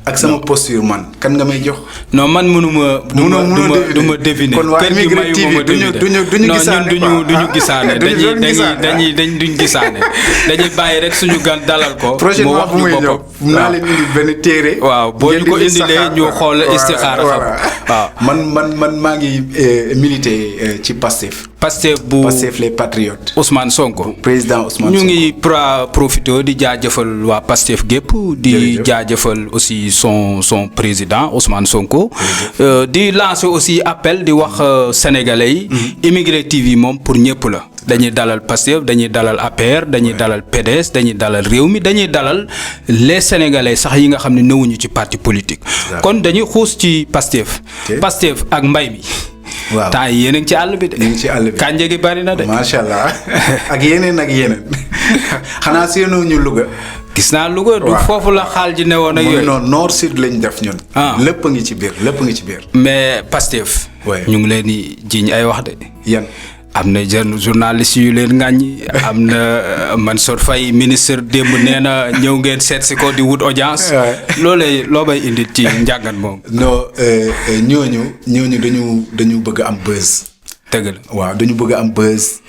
ak sama posture man kan nga may jox. non man mënuma deviner. kon waa Immigré TV duñu gisaane duñu gisaane duñ gisaane dañuy bàyyi rek suñu gan dalal ko. mu wax ñu boppam naa leen indi benn téere. waaw boo ñu ko indilee ñu xool istixaara xam. waaw man maa ngi militer ci Pastef. Pastef les patriotes. Ousmane Sonko. président Ousmane Sonko ñu ngi profité di jaajëfal waa Pastef gépp di jaajëfal aussi son président Ousmane Sonko. di lancer aussi appel di wax sénégalais yi. Immigré TV moom pour ñëpp la. dañuy dalal Pastef dañuy dalal APR dañuy dalal PDS dañuy dalal Rewmi dañuy dalal les sénégalais sax yi nga xam ne newuñu ci parti politique. kon dañuy xuus ci Pastef. Pastef ak mbay mi. waaw temps yi yéen a ngi ci àll bi de. ñu ngi ci àll bi kànja gi bari na de. macha allah ak yeneen xanaa séenoo ñu Louga. gis naa Louga du foofu la xaal ji newoon ak yooyu. non nord sud lañ def ñun. lépp a ngi ci biir. mais Pastef. ñu ngi leen di jiiñ ay wax de. yan. am na journaliste yu leen ŋàññi am na Mansour Faye ministre démb nee na ñëw ngeen seet si ko di wut audience. loo bay indi ci njàngat moom. non ñooñu dañu bëgg am buzz. dëgg la waaw dañu bëgg am buzz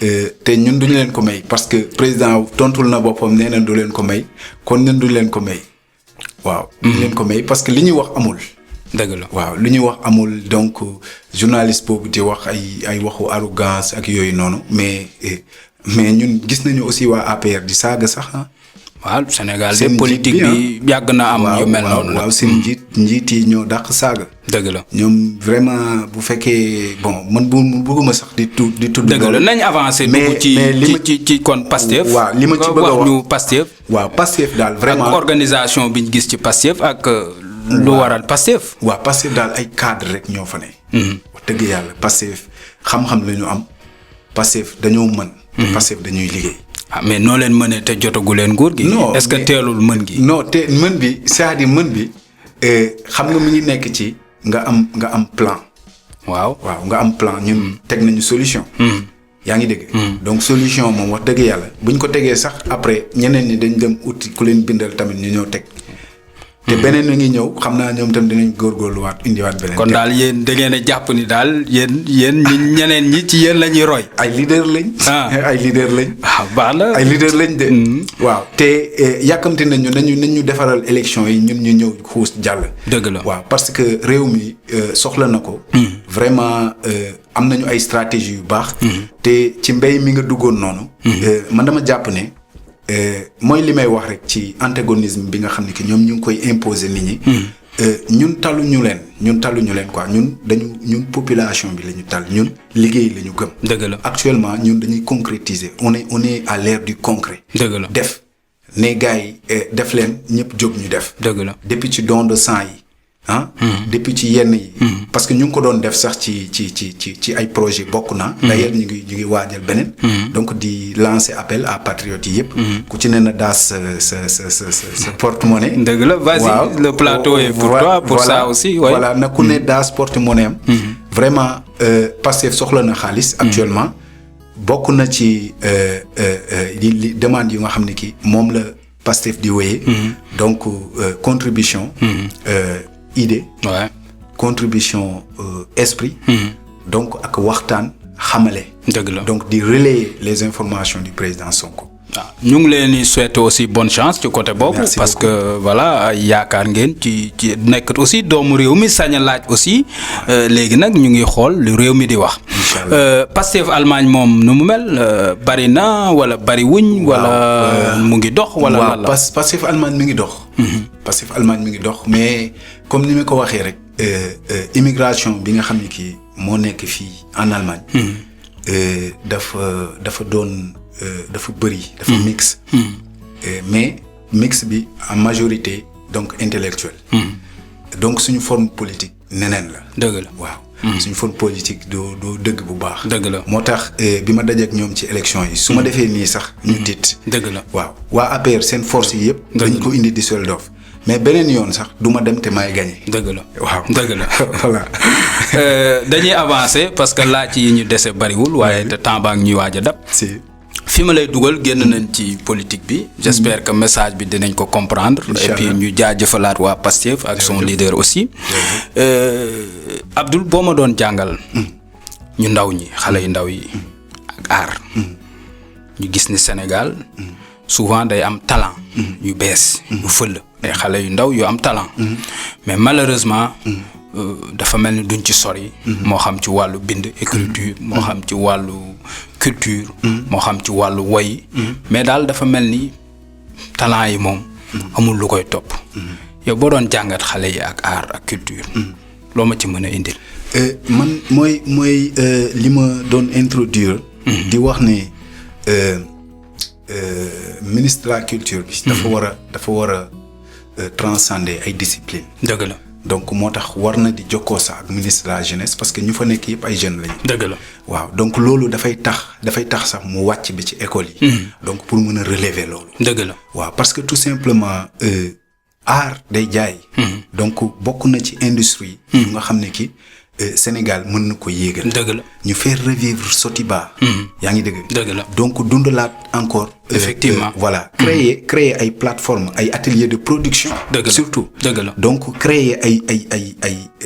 te ñun duñu leen ko may parce que président tontul na boppam nee na du leen ko may kon ñun duñu leen ko may. waaw duñu leen ko may parce que li ñuy wax amul. dëgg la waaw li ñuy wax amul donc journaliste boobu di wax ay waxu arrogance ak yooyu noonu mais ñun gis nañu aussi waa APR di saaga sax. waaw Sénégal de politique bi yàgg na am yu mel noonu. waaw seen njiit yi ñoo dàq saaga. dëgg la ñoom vraiment bu fekkee bon man bëgguma sax di tudd. dëgg la nañ avancé. dugg ci kon Pastef. waaw li ma ci bëgg a wax ñu Pastef. waaw Pastef daal vraiment ak organisation bi ñu gis ci Pastef ak. lu waral Pastef. waaw Pastef daal ay cadre rek ñoo fa ne. wax dëgg yàlla Pastef xam-xam la ñu am Pastef dañoo mën. Pastef dañuy liggéey. mais noo leen mënee te jotagu leen nguur gi. non est-ce que teelul mën gi. non te mën bi c'est-à-dire mën bi xam nga mi ngi nekk ci nga am plan. waaw nga am plan ñun teg nañu solution. yaa ngi dégg. donc solution moom wax dëgg yàlla buñ ko tegee sax après ñeneen ñi dañ dem uti ku leen bindal tamit ñu ñëw teg. te beneen mi ngi ñëw xam naa ñoom tam dinañ góorgóorluwaat indiwaat beneen. kon daal yéen da ngeen a jàpp ni daal yéen ñeneen ñi ci yéen la ñuy roy. ay leader lañ. ay leader lañ. baax na ay leader lañ de. waaw te yàkkamti nañ ñu defaral élection yi ñun ñu ñëw xuus jàll. dëgg la waaw parce que réew mi soxla na ko. vraiment am nañu ay stratégie yu baax. te ci mbéy mi nga duggoon noonu. man dama jàpp ne mooy li may wax rek ci antagonisme bi nga xam ne que ñoom ñu ngi koy imposer nit ñi. ñun taluñu leen quoi ñun population bi la ñu tal ñun liggéey la ñu gëm. dëgg la actuellement ñun dañuy concrétiser on est à l'ère du concret. dëgg la def ne gars yi def leen ñëpp jóg ñu def. dëgg la depuis ci don de sang yi ah. depuis ci yenn yi. parce que ñu ngi ko doon def sax ci ay projet bokk naa. d'ailleurs ñu ngi waajal beneen. donc di lancer appel à patriotes yi yëpp. ku ci ne na daas sa porte-monnaie. dëgg la vas-y le plateau est pour toi pour ça aussi. voilà na ku ne daas porte-monnaie am. vraiment Pastef soxla na xaalis actuellement. bokk na ci li demande yi nga xam ne ki moom la Pastef di wéyee. donc contribution. idée. Ouais. Contribution esprit. Donc ak waxtaan xamale. dëgg la donc di relayer les informations du président Sonko. waaw ñu ngi leen di souhaiter aussi bonne chance ci côté boobu. parce que voilà yaakaar ngeen ci nekk aussi doomu réew mi sañ a laaj aussi léegi nag ñu ngi xool lu réew mi di wax. Pastef Allemagne moom nu mu mel bari na wala bari wuñ. wala mu ngi dox wala lan la. Pastef Allemagne mi ngi dox. Pastef Allemagne mi ngi dox mais comme ni ma ko waxee rek immigration bi nga xam ne kii moo nekk fii en Allemagne. dafa doon. dafa bëri dafa mix. mais mix bi en majorité donc intellectuel. donc suñu forme politique neneen la. dëgg la waaw. suñu forme politique doo dëgg bu baax. dëgg la moo tax bi ma dajeek ñoom ci élection yi su ma defee nii sax ñu tiit. dëgg la waaw waa APR seen force yi yëpp. dañ ko indi Düsseldorf mais beneen yoon sax du ma dem te maay gagné. dëgg la waaw dëgg la. voilà. dañuy avancer parce que laaj yi ñu dese bariwul waaye te temps baa ngi ñuy waaj a dab. si. fi ma lay dugal génn nañ ci politique bi. j'espère que message bi dinañ ko comprendre. et puis ñu jaajëfalaat waa Pastef ak son leader aussi. Abdoul boo ma doon jàngal. ñu ndaw ñi xale yu ndaw yi. ak aar. ñu gis ni Sénégal. souvent day am talent. yu bees. yu fël ay xale yu ndaw yu am talent. mais malheureusement. dafa mel ni duñ ci sori. moo xam ci wàllu bind écriture. moo xam ci wàllu culture. moo xam ci wàllu woy. mais daal dafa mel ni talent yi moom. amul lu koy topp. yow boo doon jàngat xale yi ak art ak culture. loo ma ci mën a indil. man mooy li ma doon introduire. di wax ne ministre de la culture bi. dafa war a transcender ay disciplines. dëgg la. donc moo tax war na di jokkoo sax ak ministre de la jeunesse parce que ñu fa nekk yëpp ay jeunes lañu. dëgg la waaw donc loolu dafay tax sax mu wàcc bi ci école yi. donc pour mën a relever loolu. dëgg la waaw parce que tout simplement art day jaay. donc bokk na ci industrie. yu nga xam ne ki Sénégal mën na ko yéegal. dëgg la ñu faire revivre Sotiba. yaa ngi dëgg. dëgg la donc dundalaat encore. effectivement voilà créer ay plateformes ay ateliers de production. dëgg la surtout dëgg la donc créer ay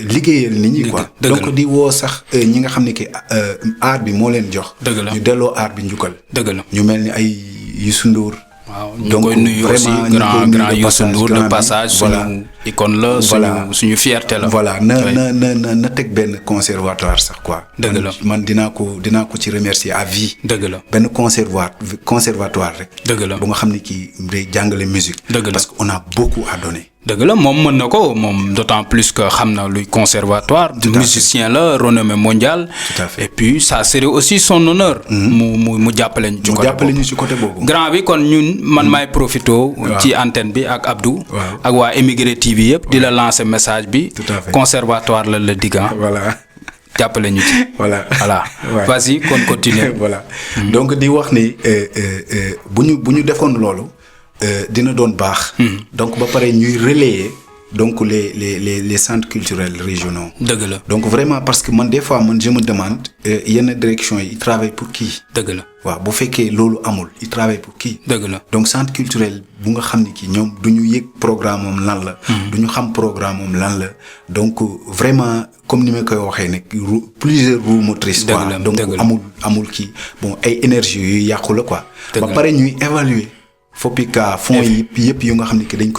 liggéeyal nit ñi quoi. donc di woo sax ñi nga xam ne que art bi moo leen jox. dëgg la ñu delloo art bi njukkal. dëgg la ñu mel ni ay Youssou Ndour. waaw ñu koy nuyu aussi grand Youssou Ndour de passage suñu icône la suñu fierté la. voilà na teg benn conservatoire sax quoi. dëgg la man dinaa ko ci remercier à vie. dëgg la benn conservatoire rek. dëgg la bu nga xam ne kii day jàngale musique. dëgg la parce que on a beaucoup à donner. dëgg la moom mën na ko moom d'autant plus que xam na luy conservatoire. musicien la renommé mondial. tout à fait et puis ça serait aussi son honneur. mu jàppale ñu ci côté boobu. grand bi kon ñun man maay profito. ci antenne bi ak Abdou. ak waa Émigré TV yëpp di la lancer message bi. tout à fait conservatoire la diggan. voilà. jàppale ñu ci. voilà vas-y kon continuer. voilà donc di wax ni bu ñu defoon loolu. dina doon baax. donc ba pare ñuy relayer donc les centres culturels régionaux. dëgg la donc vraiment parce que man des fois je me demande yenn direction yi ils travaillent pour qui. dëgg la waaw bu fekkee loolu amul ils travaillent pour qui. dëgg la donc centre culturel bu nga xam ni kii ñoom du ñu yëg programme am lan la. du ñu xam programme am lan la donc vraiment comme ni ma koy waxee nag plusieurs roues motrices. quoi donc amul kii bon ay énergie yu yàqu la quoi. ba pare ñuy évaluer. FOPICA fonds yi yëpp yu nga xam ne que dañ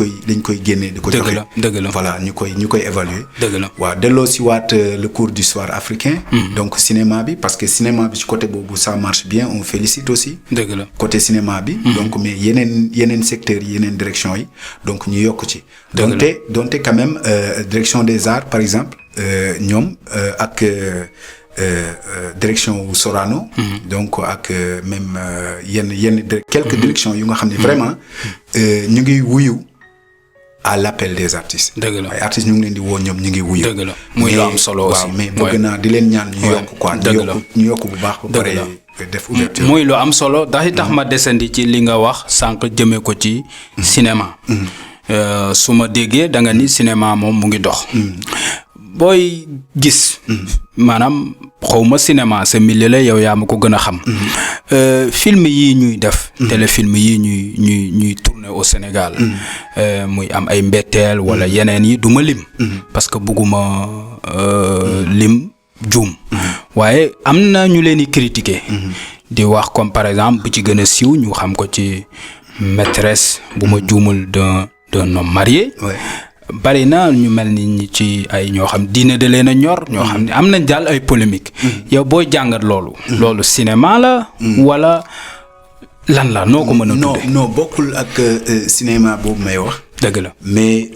koy génnee di ko joxe. dëgg la voilà ñu koy évaluer. dëgg la waaw delloo si waat le cours d'histoire africain. donc cinéma bi parce que cinéma bi ci côté boobu ça marche bien on félicite aussi. dëgg la côté cinéma bi. donc mais yeneen secteurs yi yeneen direction yi donc ñu yokk ci. donte quand même direction des arts par exemple ñoom ak. direction wu Sorano. donc ak même yenn quelques directions yu nga xam ne vraiment ñu ngi wuyu à l'appel des artistes. dëgg la ay artistes ñu ngi leen di woo ñoom ñu ngi wuyu. dëgg la muy lu am solo aussi mais bëgg naa di leen ñaan ñu yokk quoi. ñu yokk bu baax. ba pare def ouverture. muy lu am solo dax tax ma desandi ci li nga wax sànq jëmee ko ci cinéma. su ma déggee da nga ni cinéma moom mu ngi dox. booy gis. maanaam xawma cinéma sa milieu la yow yaa ma ko gën a xam. film yii ñuy def. téléfilm yii ñuy tourner au Sénégal. muy am ay mbetteel wala yeneen yi du ma lim. parce que bugguma lim juum. waaye am na ñu leen di critiquer. di wax comme par exemple bu ci gën a siiw ñu xam ko ci maîtresse bu ma juumul d'un homme marié. bari na ñu mel ni ñi ci ay ñoo xam diine da leen a ñor. ñoo xam ne am nañ daal ay polémique. yow booy jàngat loolu. loolu cinéma la. wala lan la noo ko mën a tuddee. non bokkul ak cinéma boobu may wax. dëgg la mais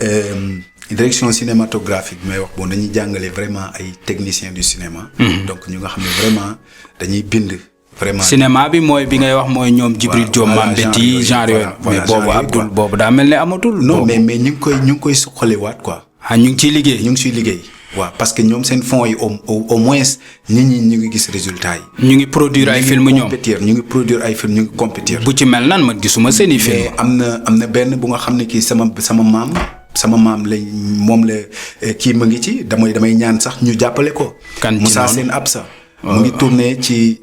direction cinématographique may wax bon dañuy jàngale vraiment ay techniciens du cinéma. donc ñu nga xam ne vraiment dañuy bind. vraiment cinéma bi mooy bi ngay wax mooy ñoom Djibril Diop Mambéty genre yooyu. mais boobu Abdoul boobu daa mel ne amatul. non mais ñu ngi koy suqaliwaat quoi. ñu ngi ciy liggéey. ñu ngi ciy liggéey. waaw parce que ñoom seen fonds yi au moins nit ñi ñu ngi gis résultats yi. ñu ngi produire ay film ñoom ñu ngi produire ay film ñu ngi compétir. bu ci mel nan man gisuma seen i film. mais am na benn bu nga xam ne kii sama maam lañ moom la kii ma ngi ci damay ñaan sax ñu jàppale ko. kan ci Moussa Sène Absa. mu ngi tourné ci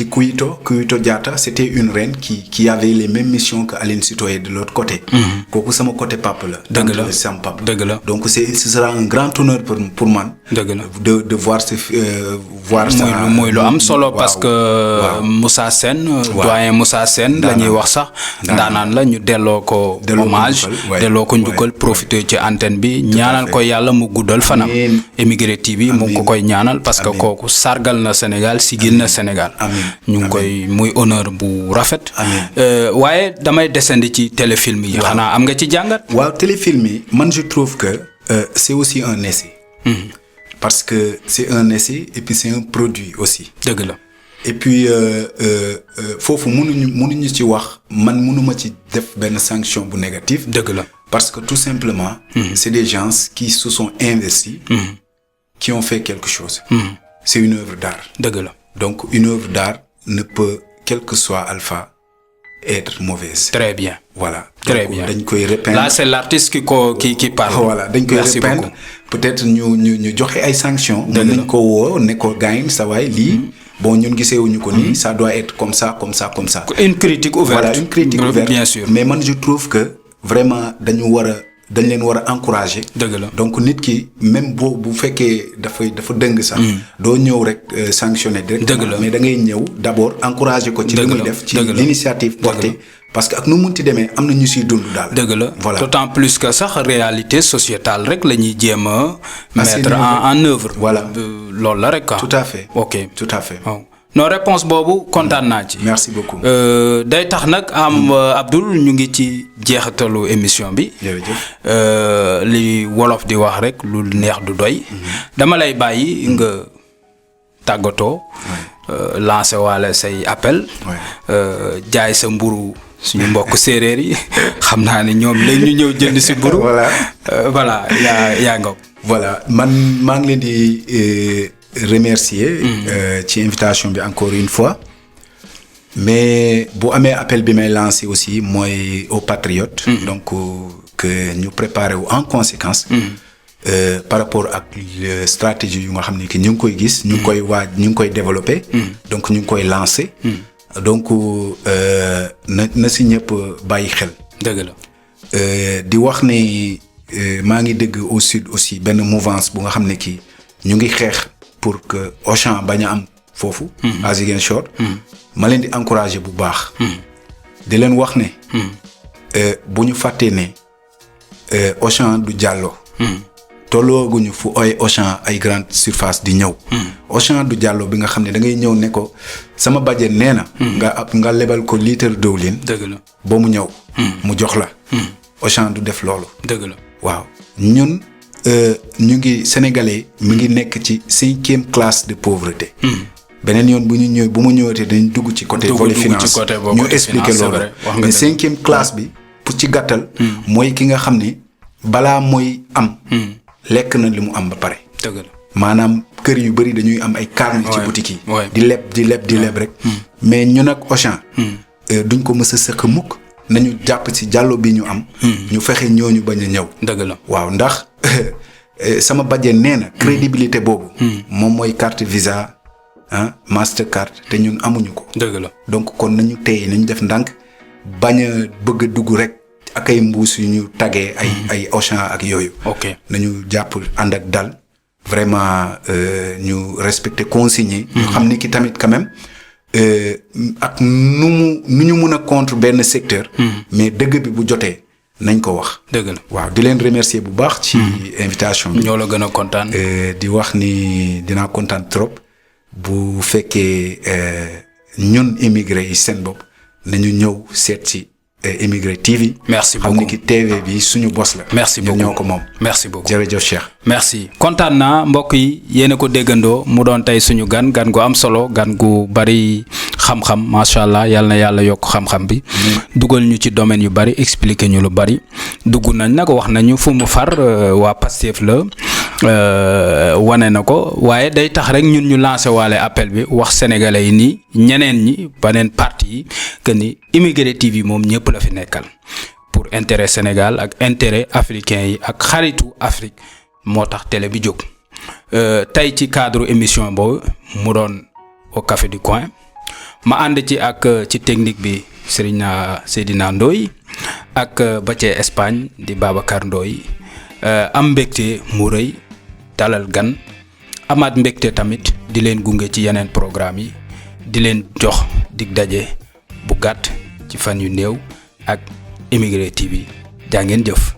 Kouito Diatta c'était une reine qui avait les mêmes missions que Aline Sitoé de l'autre côté. kooku sama côté papa la. dëgg la sama papa. dëgg la donc ce sera un grand honneur pour man. dëgg la de voir ça. muy lu am solo parce que Moussa Sène. doyen Moussa Sène la ñuy wax sax. ndaanaan la ñu delloo ko hommage delloo ko njukkal profité ci antenne bi ñaanal ko yàlla mu guddal fanam. Émigré TV mu ngi ko koy ñaanal parce que kooku sargal na Sénégal sigil na Sénégal. ñu ngi koy muy honneur bu rafet. waaye damay descendi ci téléfilm yi. xanaa am nga ci jàngat. waaw téléfilm yi man je trouve que c'est aussi un essai. parce que c'est un essai et puis c'est un produit aussi. dëgg la. et puis foofu mënuñu ci wax man mënuma ci def benn sanction bu négative. dëgg la parce que tout simplement. c'est des gens qui se sont investis. qui ont fait quelque chose. c'est une œuvre d'art. dëgg la donc une œuvre d'art ne peut quel que soit alpha être mauvaise. très bien. voilà très donc bien dañ koy repeindre. là c'est l'artiste qui parle. voilà dañ koy repeindre peut-être ñu joxe ay sanctions. dañ ko woo ne ko gaañ sa waay lii. bon ñun gisewuñu ko nii ça doit être comme ça. une critique ouverte. voilà une critique ouverte bien sûr. mais man je trouve que vraiment dañ leen war a encourager. dëgg la donc nit ki même bu fekkee dafa dëng sax. doo ñëw rek sanctionner directement. dëgg la mais da ngay ñëw d'abord encourager ko. ci li muy def ci l'initiative portée. parce que ak nu munti demee am na ñu siy dund daal. dëgg la voilà d'autant plus que sax réalité sociétale rek la ñuy jéem a mettre en œuvre. voilà loolu la rek. tout à fait. ok tout à fait. waaw non réponse boobu kontaan naa ci. merci beaucoup. day tax nag Abdoul ñu ngi ci jeexitalu émission bi. jërëjëf. li wolof di wax rek lu neex du doy. dama lay bàyyi nga tàggatoo. lancer waale say appel. jaay sa mburu suñu mbokk séeréer yi xam naa ne ñoom léegi ñu ñëw jënd si mburu. voilà yaa nga. voilà man maa ngi leen di remercier. ci invitation bi encore une fois. mais bu amee appel bi may lancer aussi mooy aux patriotes. donc que ñu préparer wu en conséquence. par rapport ak stratégie yu nga xam ne que ñu ngi koy gis. ñu ngi koy développer. donc ñu ngi koy lancer. donc na si ñëpp bàyyi xel. dëgg la. di wax ne maa ngi dégg au sud aussi benn mouvance bu nga xam ne kii ñu ngi xeex pour que Auchan bañ a am foofu. à Ziguinchor. ma leen di encourager bu baax. di leen wax ne bu ñu fàttee ne Auchan du jàlloo tollooguñu fu ay Auchan ay grande surface di ñëw Auchan du jàlloo bi nga xam ne da ngay ñëw ne ko sama bàjjen nee na nga lebal ko litre diwlin dëgg la ba mu ñëw mu jox la Auchan du def loolu dëgg la waaw ñun ñu ngi sénégalais mu ngi nekk ci 5e classe de pauvreté beneen yoon bu mu ñëwatee dañ dugg ci côté volet finance ñu expliquer loolu mais 5e classe bi pour ci gàttal mooy ki nga xam ne balaa mooy am lekk na li mu am ba pare dëgg la maanaam kër yu bëri dañuy am ay carnet ci boutique yi di leb rek mais ñun ak Auchan duñ ko mës a sëq mukk nañu jàpp ci jàllo bi ñu am ñu fexe ñooñu bañ a ñëw dëgg la waaw ndax sama bàjjen nee na crédibilité boobu moom mooy carte Visa Mastercard te ñun amuñu ko dëgg la donc kon nañu téye nañu def ndànk bañ a bëgg a dugg rek ak ay mbuus yu ñu tagee ay Auchan ak yooyu nañu jàpp ànd ak dal vraiment ñu respecter consignes yi ñu xam ni ki tamit quand même ak nu ñu mun a contre benn secteur mais dëgg bi bu jotee nañ ko wax dëgg la waaw di leen remercier bu baax ci invitation bi ñoo la gën a kontaan di wax ni dinaa kontaan trop bu fekkee ñun immigré yi seen bopp nañu ñëw seet ci Immigré TV. merci beaucoup xam ni ki TV bi suñu bos la. merci beaucoup ñoo ko moom. merci beaucoup jërëjëf Cheikh. merci kontaan naa mbokk yi yéen a ko déggandoo mu doon tey suñu gan gu am solo gan gu bari xam-xam macha allah yal na yàlla yokk xam-xam bi. dugal ñu ci domaine yu bari expliquer ñu lu bari dugg nañ nag wax nañu fu mu far waa Pastef la. wane na ko waaye day tax rek ñun ñu lancé waale appel bi wax sénégalais yi nii ñeneen ñi beneen parti yi que ni Immigré TV moom ñëpp la fi nekkal pour intérêt Sénégal ak intérêt africain yi ak xaritu Afrique moo tax télé bi jóg tey ci cadre émission boobu mu doon au Café du Coin ma ànd ci ak ci technique bi Serigne Seydina Ndoye ak ba ca Espagne di Babacar Ndoye am mbégte mu rëy dalal gan amaat mbégte tamit di leen gunge ci yeneen programme yi di leen jox dig daje bu gàtt ci fan yu néew ak Immigré TV jaa ngeen jëf.